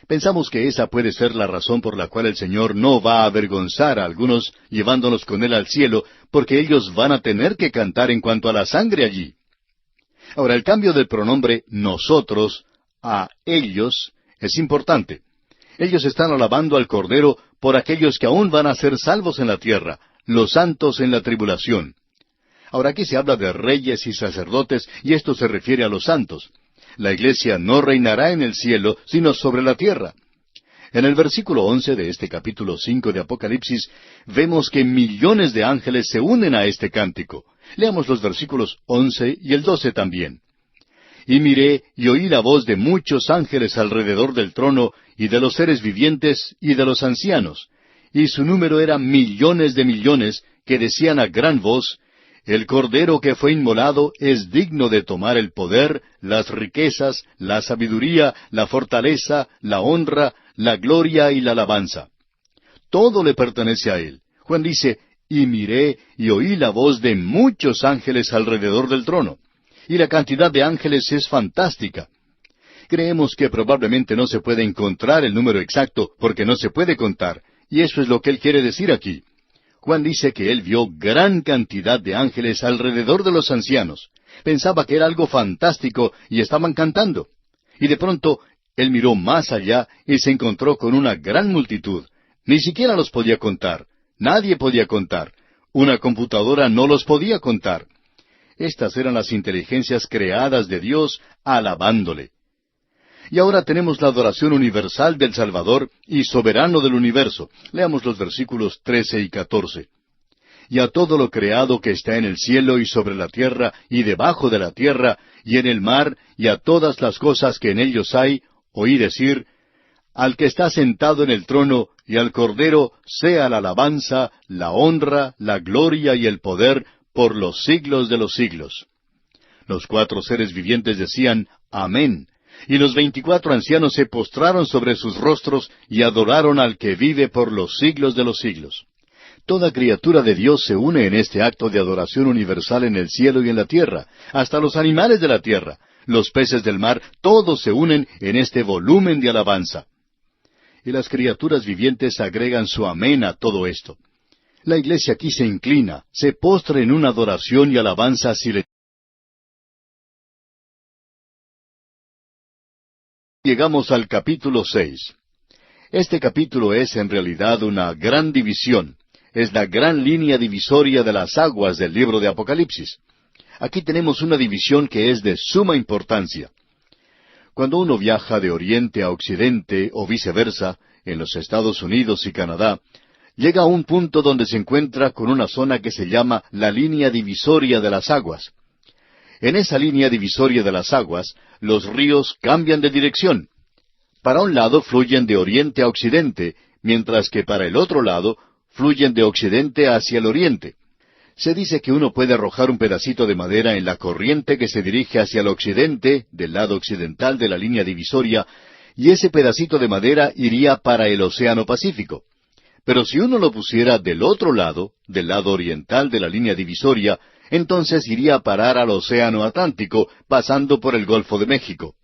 A: Pensamos que esa puede ser la razón por la cual el Señor no va a avergonzar a algunos llevándolos con Él al cielo, porque ellos van a tener que cantar en cuanto a la sangre allí. Ahora, el cambio del pronombre nosotros a ellos es importante. Ellos están alabando al Cordero por aquellos que aún van a ser salvos en la tierra, los santos en la tribulación. Ahora aquí se habla de reyes y sacerdotes, y esto se refiere a los santos. La iglesia no reinará en el cielo, sino sobre la tierra. En el versículo 11 de este capítulo 5 de Apocalipsis, vemos que millones de ángeles se unen a este cántico. Leamos los versículos 11 y el 12 también. Y miré y oí la voz de muchos ángeles alrededor del trono, y de los seres vivientes, y de los ancianos. Y su número era millones de millones, que decían a gran voz, El Cordero que fue inmolado es digno de tomar el poder, las riquezas, la sabiduría, la fortaleza, la honra, la gloria y la alabanza. Todo le pertenece a Él. Juan dice, y miré y oí la voz de muchos ángeles alrededor del trono. Y la cantidad de ángeles es fantástica. Creemos que probablemente no se puede encontrar el número exacto porque no se puede contar, y eso es lo que él quiere decir aquí. Juan dice que él vio gran cantidad de ángeles alrededor de los ancianos. Pensaba que era algo fantástico y estaban cantando. Y de pronto él miró más allá y se encontró con una gran multitud. Ni siquiera los podía contar. Nadie podía contar. Una computadora no los podía contar. Estas eran las inteligencias creadas de Dios alabándole. Y ahora tenemos la adoración universal del Salvador y soberano del universo. Leamos los versículos 13 y 14. Y a todo lo creado que está en el cielo y sobre la tierra y debajo de la tierra y en el mar y a todas las cosas que en ellos hay, oí decir, al que está sentado en el trono y al Cordero sea la alabanza, la honra, la gloria y el poder por los siglos de los siglos. Los 4 seres vivientes decían, Amén. Y los 24 ancianos se postraron sobre sus rostros y adoraron al que vive por los siglos de los siglos. Toda criatura de Dios se une en este acto de adoración universal en el cielo y en la tierra, hasta los animales de la tierra, los peces del mar, todos se unen en este volumen de alabanza. Y las criaturas vivientes agregan su amén a todo esto. La iglesia aquí se inclina, se postra en una adoración y alabanza silenciosa. Llegamos al capítulo 6. Este capítulo es en realidad una gran división. Es la gran línea divisoria de las aguas del libro de Apocalipsis. Aquí tenemos una división que es de suma importancia. Cuando uno viaja de oriente a occidente o viceversa, en los Estados Unidos y Canadá, llega a un punto donde se encuentra con una zona que se llama la línea divisoria de las aguas. En esa línea divisoria de las aguas, los ríos cambian de dirección. Para un lado fluyen de oriente a occidente, mientras que para el otro lado fluyen de occidente hacia el oriente. Se dice que uno puede arrojar un pedacito de madera en la corriente que se dirige hacia el occidente, del lado occidental de la línea divisoria, y ese pedacito de madera iría para el Océano Pacífico. Pero si uno lo pusiera del otro lado, del lado oriental de la línea divisoria, entonces iría a parar al Océano Atlántico, pasando por el Golfo de México.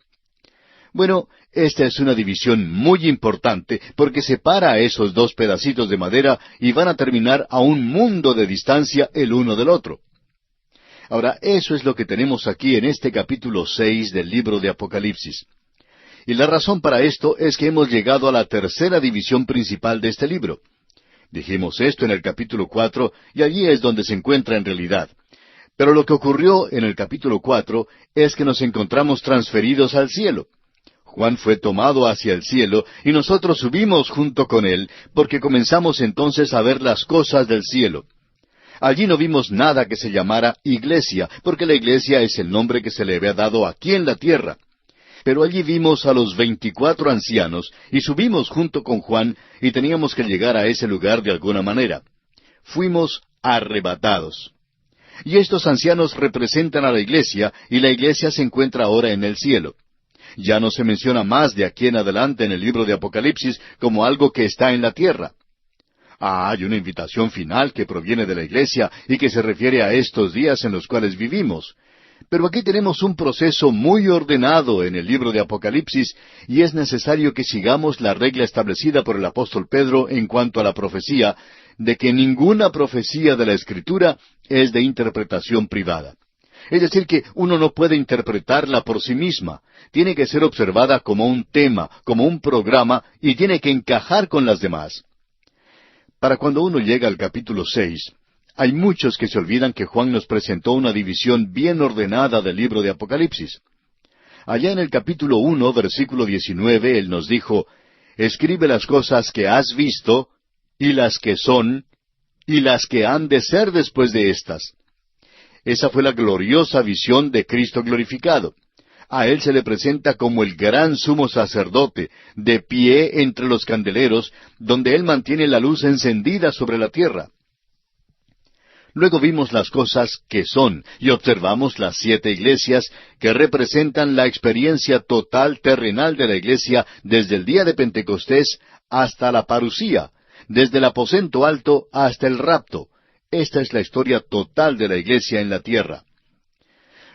A: Bueno, esta es una división muy importante, porque separa a esos 2 pedacitos de madera y van a terminar a un mundo de distancia el uno del otro. Ahora, eso es lo que tenemos aquí en este capítulo 6 del libro de Apocalipsis. Y la razón para esto es que hemos llegado a la tercera división principal de este libro. Dijimos esto en el capítulo 4, y allí es donde se encuentra en realidad. Pero lo que ocurrió en el capítulo 4 es que nos encontramos transferidos al cielo. Juan fue tomado hacia el cielo y nosotros subimos junto con él, porque comenzamos entonces a ver las cosas del cielo. Allí no vimos nada que se llamara iglesia, porque la iglesia es el nombre que se le había dado aquí en la tierra. Pero allí vimos a los 24 ancianos y subimos junto con Juan y teníamos que llegar a ese lugar de alguna manera. Fuimos arrebatados. Y estos ancianos representan a la iglesia y la iglesia se encuentra ahora en el cielo. Ya no se menciona más de aquí en adelante en el libro de Apocalipsis como algo que está en la tierra. Hay una invitación final que proviene de la iglesia y que se refiere a estos días en los cuales vivimos. Pero aquí tenemos un proceso muy ordenado en el libro de Apocalipsis y es necesario que sigamos la regla establecida por el apóstol Pedro en cuanto a la profecía, de que ninguna profecía de la Escritura es de interpretación privada. Es decir, que uno no puede interpretarla por sí misma. Tiene que ser observada como un tema, como un programa, y tiene que encajar con las demás. Para cuando uno llega al capítulo 6, hay muchos que se olvidan que Juan nos presentó una división bien ordenada del libro de Apocalipsis. Allá en el capítulo 1, versículo 19, él nos dijo, «Escribe las cosas que has visto, y las que son, y las que han de ser después de estas». Esa fue la gloriosa visión de Cristo glorificado. A Él se le presenta como el gran sumo sacerdote, de pie entre los candeleros, donde Él mantiene la luz encendida sobre la tierra. Luego vimos las cosas que son, y observamos las 7 iglesias que representan la experiencia total terrenal de la iglesia desde el día de Pentecostés hasta la parusía, desde el aposento alto hasta el rapto. Esta es la historia total de la iglesia en la tierra.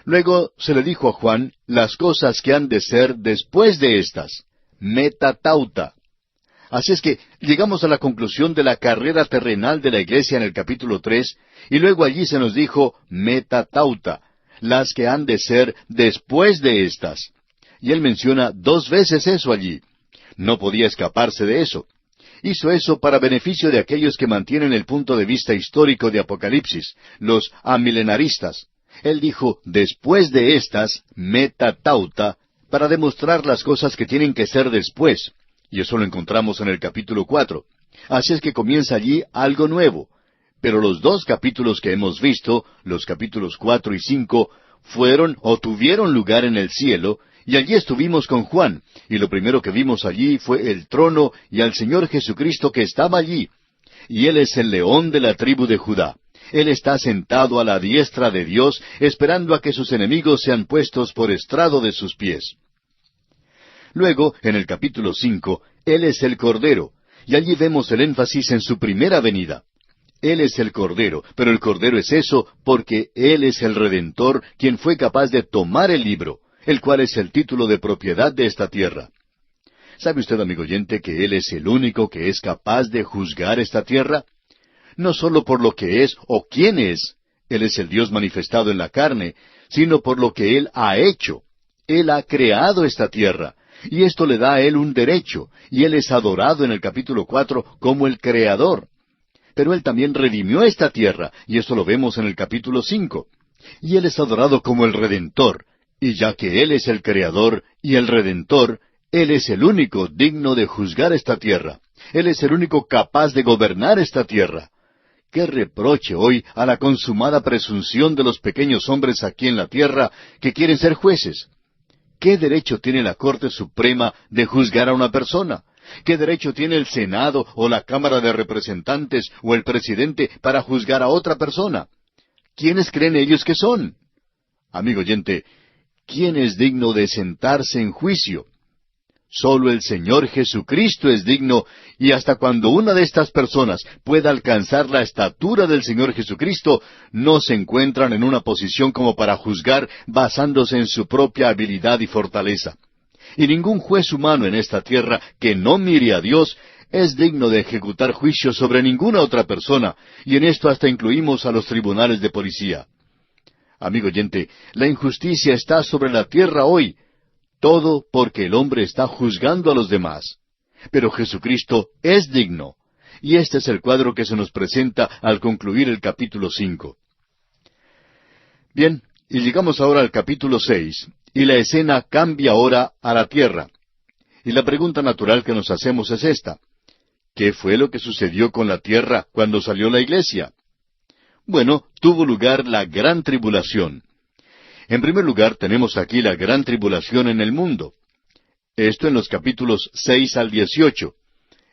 A: Luego se le dijo a Juan las cosas que han de ser después de estas, metatauta. Así es que llegamos a la conclusión de la carrera terrenal de la iglesia en el capítulo 3, y luego allí se nos dijo metatauta, las que han de ser después de estas. Y él menciona 2 veces eso allí. No podía escaparse de eso. Hizo eso para beneficio de aquellos que mantienen el punto de vista histórico de Apocalipsis, los amilenaristas. Él dijo, después de estas, metatauta, para demostrar las cosas que tienen que ser después. Y eso lo encontramos en el capítulo 4. Así es que comienza allí algo nuevo. Pero los 2 capítulos que hemos visto, los capítulos 4 y 5, fueron o tuvieron lugar en el cielo, y allí estuvimos con Juan, y lo primero que vimos allí fue el trono y al Señor Jesucristo que estaba allí. Y Él es el león de la tribu de Judá. Él está sentado a la diestra de Dios, esperando a que sus enemigos sean puestos por estrado de sus pies. Luego, en el capítulo 5, Él es el Cordero, y allí vemos el énfasis en su primera venida. Él es el Cordero, pero el Cordero es eso porque Él es el Redentor, quien fue capaz de tomar el libro, el cual es el título de propiedad de esta tierra. ¿Sabe usted, amigo oyente, que Él es el único que es capaz de juzgar esta tierra? No sólo por lo que es o quién es, Él es el Dios manifestado en la carne, sino por lo que Él ha hecho. Él ha creado esta tierra, y esto le da a Él un derecho, y Él es adorado en el capítulo 4 como el Creador. Pero Él también redimió esta tierra, y esto lo vemos en el capítulo 5. Y Él es adorado como el Redentor, y ya que Él es el Creador y el Redentor, Él es el único digno de juzgar esta tierra. Él es el único capaz de gobernar esta tierra. ¡Qué reproche hoy a la consumada presunción de los pequeños hombres aquí en la tierra que quieren ser jueces! ¿Qué derecho tiene la Corte Suprema de juzgar a una persona? ¿Qué derecho tiene el Senado o la Cámara de Representantes o el Presidente para juzgar a otra persona? ¿Quiénes creen ellos que son? Amigo oyente, ¿quién es digno de sentarse en juicio? Solo el Señor Jesucristo es digno, y hasta cuando una de estas personas pueda alcanzar la estatura del Señor Jesucristo, no se encuentran en una posición como para juzgar basándose en su propia habilidad y fortaleza. Y ningún juez humano en esta tierra que no mire a Dios es digno de ejecutar juicio sobre ninguna otra persona, y en esto hasta incluimos a los tribunales de policía. Amigo oyente, la injusticia está sobre la tierra hoy, todo porque el hombre está juzgando a los demás. Pero Jesucristo es digno. Y este es el cuadro que se nos presenta al concluir el capítulo 5. Bien, y llegamos ahora al capítulo 6, y la escena cambia ahora a la tierra. Y la pregunta natural que nos hacemos es esta: ¿qué fue lo que sucedió con la tierra cuando salió la iglesia? Bueno, tuvo lugar la gran tribulación. En primer lugar, tenemos aquí la gran tribulación en el mundo. Esto en los capítulos 6 al 18.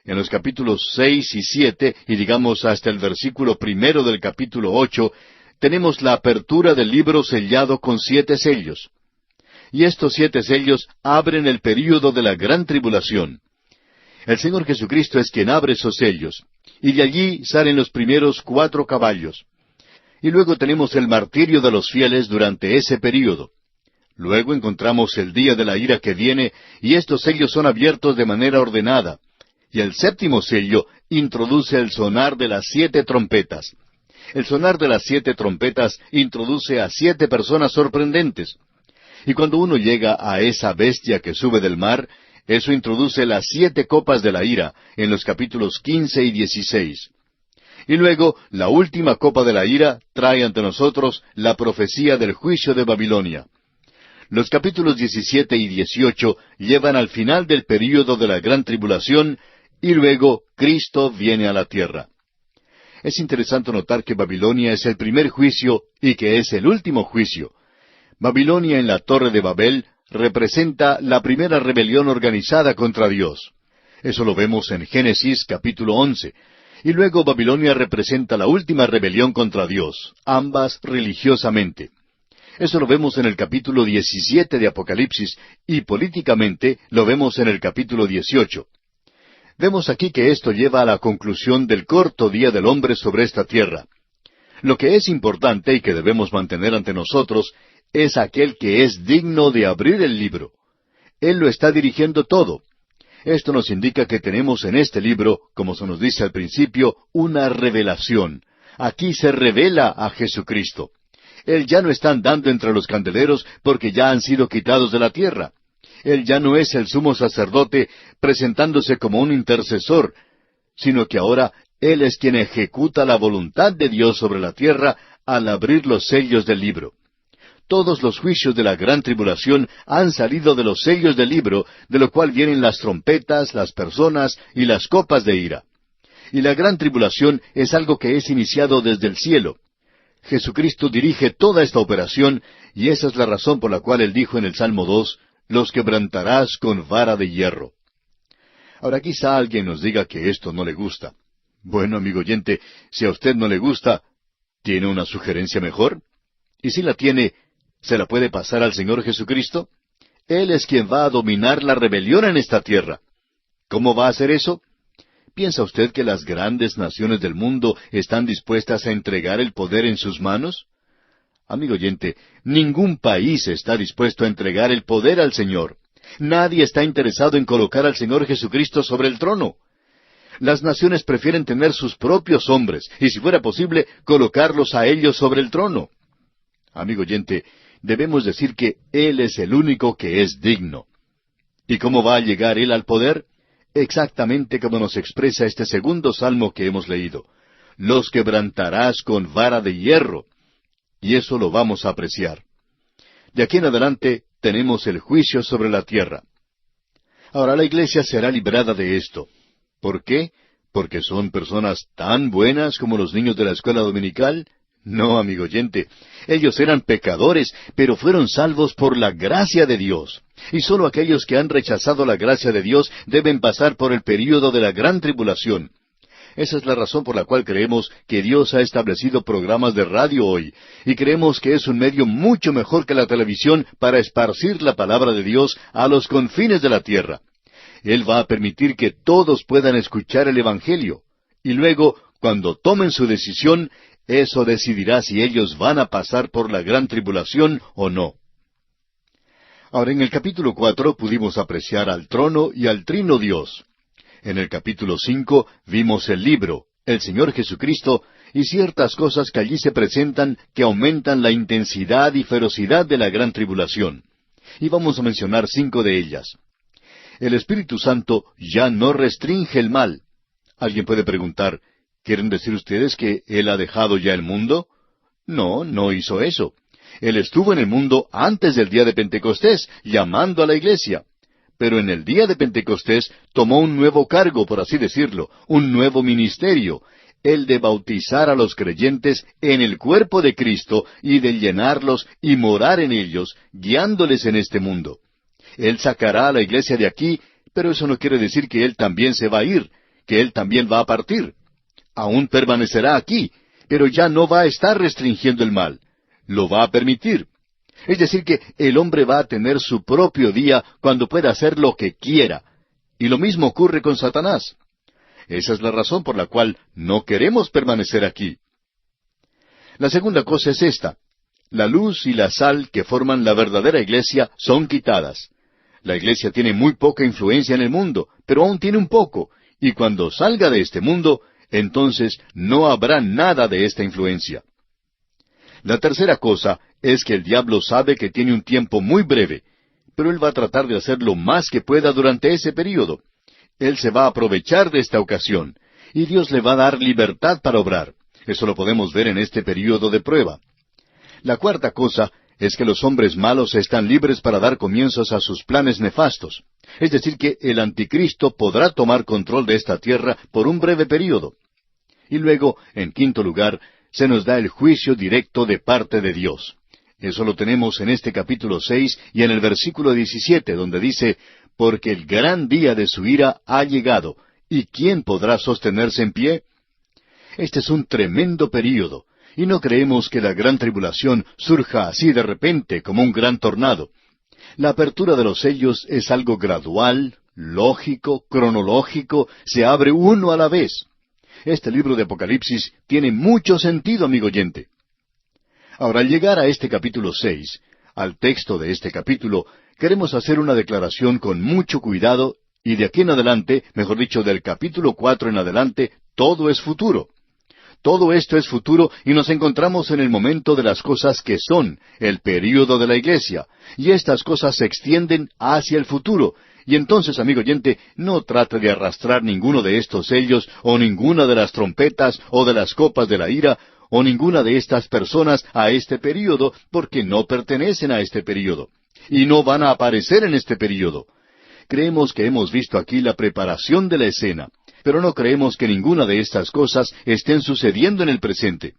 A: En los capítulos 6 y 7, y digamos hasta el versículo 1 del capítulo 8, tenemos la apertura del libro sellado con 7 sellos. Y estos 7 sellos abren el período de la gran tribulación. El Señor Jesucristo es quien abre esos sellos, y de allí salen los primeros 4 caballos. Y luego tenemos el martirio de los fieles durante ese período. Luego encontramos el día de la ira que viene, y estos sellos son abiertos de manera ordenada. Y el 7º sello introduce el sonar de las 7 trompetas. El sonar de las 7 trompetas introduce a 7 personas sorprendentes. Y cuando uno llega a esa bestia que sube del mar, eso introduce las 7 copas de la ira en los capítulos 15 y 16. Y luego, la última copa de la ira trae ante nosotros la profecía del juicio de Babilonia. Los capítulos 17 y 18 llevan al final del período de la gran tribulación, y luego Cristo viene a la tierra. Es interesante notar que Babilonia es el primer juicio y que es el último juicio. Babilonia en la Torre de Babel representa la primera rebelión organizada contra Dios. Eso lo vemos en Génesis capítulo 11. Y luego Babilonia representa la última rebelión contra Dios, ambas religiosamente. Eso lo vemos en el capítulo 17 de Apocalipsis, y políticamente lo vemos en el capítulo 18. Vemos aquí que esto lleva a la conclusión del corto día del hombre sobre esta tierra. Lo que es importante y que debemos mantener ante nosotros es aquel que es digno de abrir el libro. Él lo está dirigiendo todo. Esto nos indica que tenemos en este libro, como se nos dice al principio, una revelación. Aquí se revela a Jesucristo. Él ya no está andando entre los candeleros porque ya han sido quitados de la tierra. Él ya no es el sumo sacerdote presentándose como un intercesor, sino que ahora Él es quien ejecuta la voluntad de Dios sobre la tierra al abrir los sellos del libro. Todos los juicios de la gran tribulación han salido de los sellos del libro, de lo cual vienen las trompetas, las personas y las copas de ira. Y la gran tribulación es algo que es iniciado desde el cielo. Jesucristo dirige toda esta operación, y esa es la razón por la cual Él dijo en el Salmo 2, «Los quebrantarás con vara de hierro». Ahora quizá alguien nos diga que esto no le gusta. Bueno, amigo oyente, si a usted no le gusta, ¿tiene una sugerencia mejor? Y si la tiene, ¿se la puede pasar al Señor Jesucristo? Él es quien va a dominar la rebelión en esta tierra. ¿Cómo va a hacer eso? ¿Piensa usted que las grandes naciones del mundo están dispuestas a entregar el poder en sus manos? Amigo oyente, ningún país está dispuesto a entregar el poder al Señor. Nadie está interesado en colocar al Señor Jesucristo sobre el trono. Las naciones prefieren tener sus propios hombres, y si fuera posible, colocarlos a ellos sobre el trono. Amigo oyente, debemos decir que Él es el único que es digno. ¿Y cómo va a llegar Él al poder? Exactamente como nos expresa este segundo salmo que hemos leído. Los quebrantarás con vara de hierro. Y eso lo vamos a apreciar. De aquí en adelante tenemos el juicio sobre la tierra. Ahora la iglesia será librada de esto. ¿Por qué? ¿Porque son personas tan buenas como los niños de la escuela dominical? No, amigo oyente. Ellos eran pecadores, pero fueron salvos por la gracia de Dios. Y sólo aquellos que han rechazado la gracia de Dios deben pasar por el período de la gran tribulación. Esa es la razón por la cual creemos que Dios ha establecido programas de radio hoy, y creemos que es un medio mucho mejor que la televisión para esparcir la palabra de Dios a los confines de la tierra. Él va a permitir que todos puedan escuchar el Evangelio, y luego, cuando tomen su decisión, eso decidirá si ellos van a pasar por la gran tribulación o no. Ahora, en el capítulo 4 pudimos apreciar al trono y al trino Dios. En el capítulo 5 vimos el libro, el Señor Jesucristo, y ciertas cosas que allí se presentan que aumentan la intensidad y ferocidad de la gran tribulación. Y vamos a mencionar 5 de ellas. El Espíritu Santo ya no restringe el mal. Alguien puede preguntar, ¿quieren decir ustedes que Él ha dejado ya el mundo? No, no hizo eso. Él estuvo en el mundo antes del día de Pentecostés, llamando a la iglesia. Pero en el día de Pentecostés tomó un nuevo cargo, por así decirlo, un nuevo ministerio, el de bautizar a los creyentes en el cuerpo de Cristo y de llenarlos y morar en ellos, guiándoles en este mundo. Él sacará a la iglesia de aquí, pero eso no quiere decir que Él también se va a ir, que Él también va a partir. Aún permanecerá aquí, pero ya no va a estar restringiendo el mal. Lo va a permitir. Es decir, que el hombre va a tener su propio día cuando pueda hacer lo que quiera. Y lo mismo ocurre con Satanás. Esa es la razón por la cual no queremos permanecer aquí. La segunda cosa es esta. La luz y la sal que forman la verdadera iglesia son quitadas. La iglesia tiene muy poca influencia en el mundo, pero aún tiene un poco, y cuando salga de este mundo, entonces no habrá nada de esta influencia. La tercera cosa es que el diablo sabe que tiene un tiempo muy breve, pero él va a tratar de hacer lo más que pueda durante ese período. Él se va a aprovechar de esta ocasión, y Dios le va a dar libertad para obrar. Eso lo podemos ver en este período de prueba. La cuarta cosa es que los hombres malos están libres para dar comienzos a sus planes nefastos. Es decir, que el anticristo podrá tomar control de esta tierra por un breve período. Y luego, en quinto lugar, se nos da el juicio directo de parte de Dios. Eso lo tenemos en este capítulo 6 y en el versículo 17, donde dice, «Porque el gran día de su ira ha llegado, ¿y quién podrá sostenerse en pie?» Este es un tremendo período, y no creemos que la gran tribulación surja así de repente como un gran tornado. La apertura de los sellos es algo gradual, lógico, cronológico, se abre uno a la vez. Este libro de Apocalipsis tiene mucho sentido, amigo oyente. Ahora, al llegar a este capítulo 6, al texto de este capítulo, queremos hacer una declaración con mucho cuidado, y de aquí en adelante, mejor dicho, del capítulo 4 en adelante, todo es futuro. Todo esto es futuro y nos encontramos en el momento de las cosas que son, el período de la iglesia, y estas cosas se extienden hacia el futuro. Y entonces, amigo oyente, no trate de arrastrar ninguno de estos sellos, o ninguna de las trompetas, o de las copas de la ira, o ninguna de estas personas a este período, porque no pertenecen a este período, y no van a aparecer en este período. Creemos que hemos visto aquí la preparación de la escena, pero no creemos que ninguna de estas cosas estén sucediendo en el presente.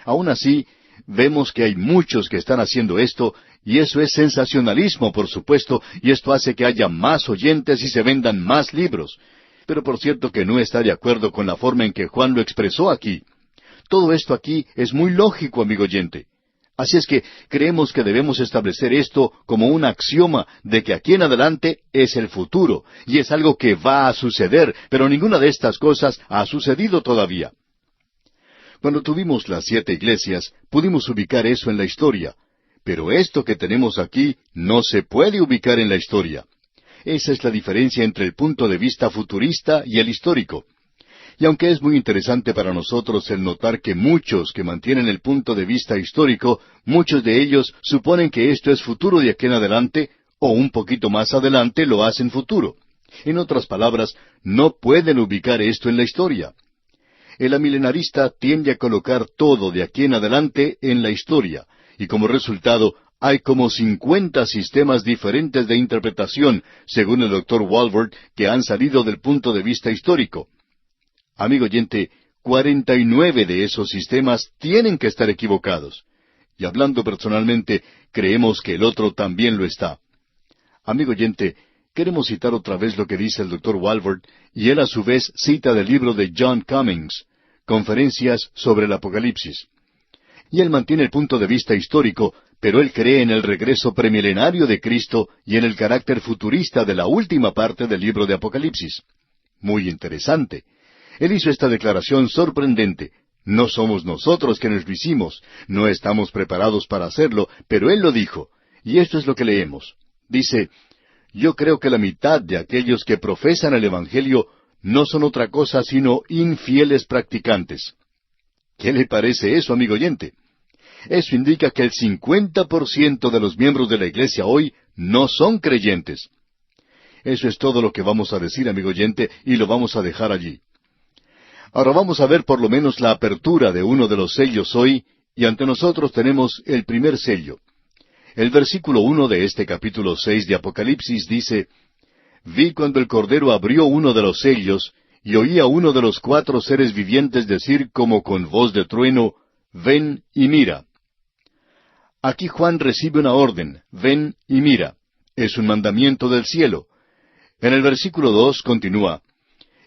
A: Aún así, vemos que hay muchos que están haciendo esto, y eso es sensacionalismo, por supuesto, y esto hace que haya más oyentes y se vendan más libros. Pero por cierto que no está de acuerdo con la forma en que Juan lo expresó aquí. Todo esto aquí es muy lógico, amigo oyente. Así es que creemos que debemos establecer esto como un axioma de que aquí en adelante es el futuro, y es algo que va a suceder, pero ninguna de estas cosas ha sucedido todavía. Cuando tuvimos las 7 iglesias, pudimos ubicar eso en la historia, pero esto que tenemos aquí no se puede ubicar en la historia. Esa es la diferencia entre el punto de vista futurista y el histórico. Y aunque es muy interesante para nosotros el notar que muchos que mantienen el punto de vista histórico, muchos de ellos suponen que esto es futuro de aquí en adelante, o un poquito más adelante lo hacen futuro. En otras palabras, no pueden ubicar esto en la historia. El amilenarista tiende a colocar todo de aquí en adelante en la historia, y como resultado hay como 50 sistemas diferentes de interpretación, según el Dr. Walvoord, que han salido del punto de vista histórico. Amigo oyente, 49 de esos sistemas tienen que estar equivocados. Y hablando personalmente, creemos que el otro también lo está. Amigo oyente, queremos citar otra vez lo que dice el Dr. Walvoord, y él a su vez cita del libro de John Cummings, Conferencias sobre el Apocalipsis. Y él mantiene el punto de vista histórico, pero él cree en el regreso premilenario de Cristo y en el carácter futurista de la última parte del libro de Apocalipsis. Muy interesante. Él hizo esta declaración sorprendente. No somos nosotros quienes lo hicimos, no estamos preparados para hacerlo, pero él lo dijo. Y esto es lo que leemos. Dice, «Yo creo que la mitad de aquellos que profesan el Evangelio no son otra cosa sino infieles practicantes». ¿Qué le parece eso, amigo oyente? Eso indica que el 50% de los miembros de la iglesia hoy no son creyentes. Eso es todo lo que vamos a decir, amigo oyente, y lo vamos a dejar allí. Ahora vamos a ver por lo menos la apertura de uno de los sellos hoy, y ante nosotros tenemos el primer sello. El versículo 1 de este capítulo 6 de Apocalipsis dice, «Vi cuando el Cordero abrió uno de los sellos, y oí a uno de los 4 seres vivientes decir como con voz de trueno, ven y mira». Aquí Juan recibe una orden, ven y mira. Es un mandamiento del cielo. En el versículo 2 continúa,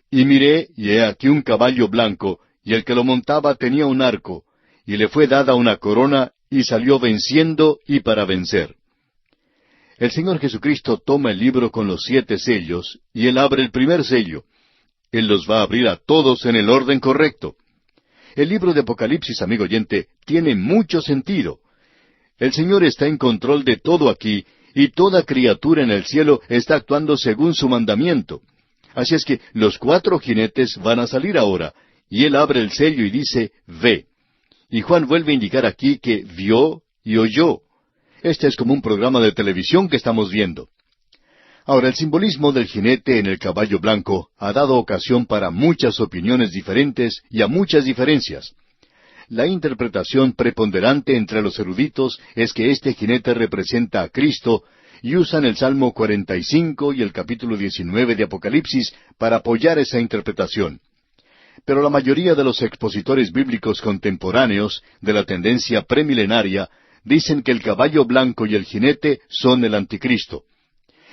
A: «Y miré, y he aquí un caballo blanco, y el que lo montaba tenía un arco, y le fue dada una corona, y salió venciendo y para vencer». El Señor Jesucristo toma el libro con los 7 sellos, y Él abre el primer sello. Él los va a abrir a todos en el orden correcto. El libro de Apocalipsis, amigo oyente, tiene mucho sentido. El Señor está en control de todo aquí, y toda criatura en el cielo está actuando según su mandamiento. Así es que los 4 jinetes van a salir ahora, y él abre el sello y dice, ve. Y Juan vuelve a indicar aquí que vio y oyó. Este es como un programa de televisión que estamos viendo. Ahora, el simbolismo del jinete en el caballo blanco ha dado ocasión para muchas opiniones diferentes y a muchas diferencias. La interpretación preponderante entre los eruditos es que este jinete representa a Cristo, y usan el Salmo 45 y el capítulo 19 de Apocalipsis para apoyar esa interpretación. Pero la mayoría de los expositores bíblicos contemporáneos de la tendencia premilenaria dicen que el caballo blanco y el jinete son el anticristo.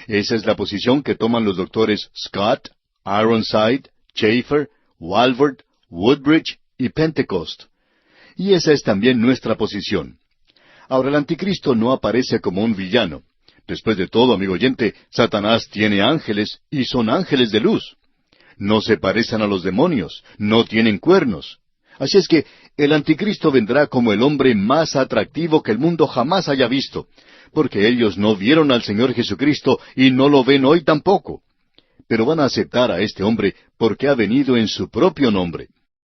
A: Esa es la posición que toman los doctores Scott, Ironside, Schaeffer, Walvoord, Woodbridge y Pentecost. Y esa es también nuestra posición. Ahora, el anticristo no aparece como un villano. Después de todo, amigo oyente, Satanás tiene ángeles y son ángeles de luz. No se parecen a los demonios, no tienen cuernos. Así es que el anticristo vendrá como el hombre más atractivo que el mundo jamás haya visto, porque ellos no vieron al Señor Jesucristo y no lo ven hoy tampoco. Pero van a aceptar a este hombre porque ha venido en su propio nombre.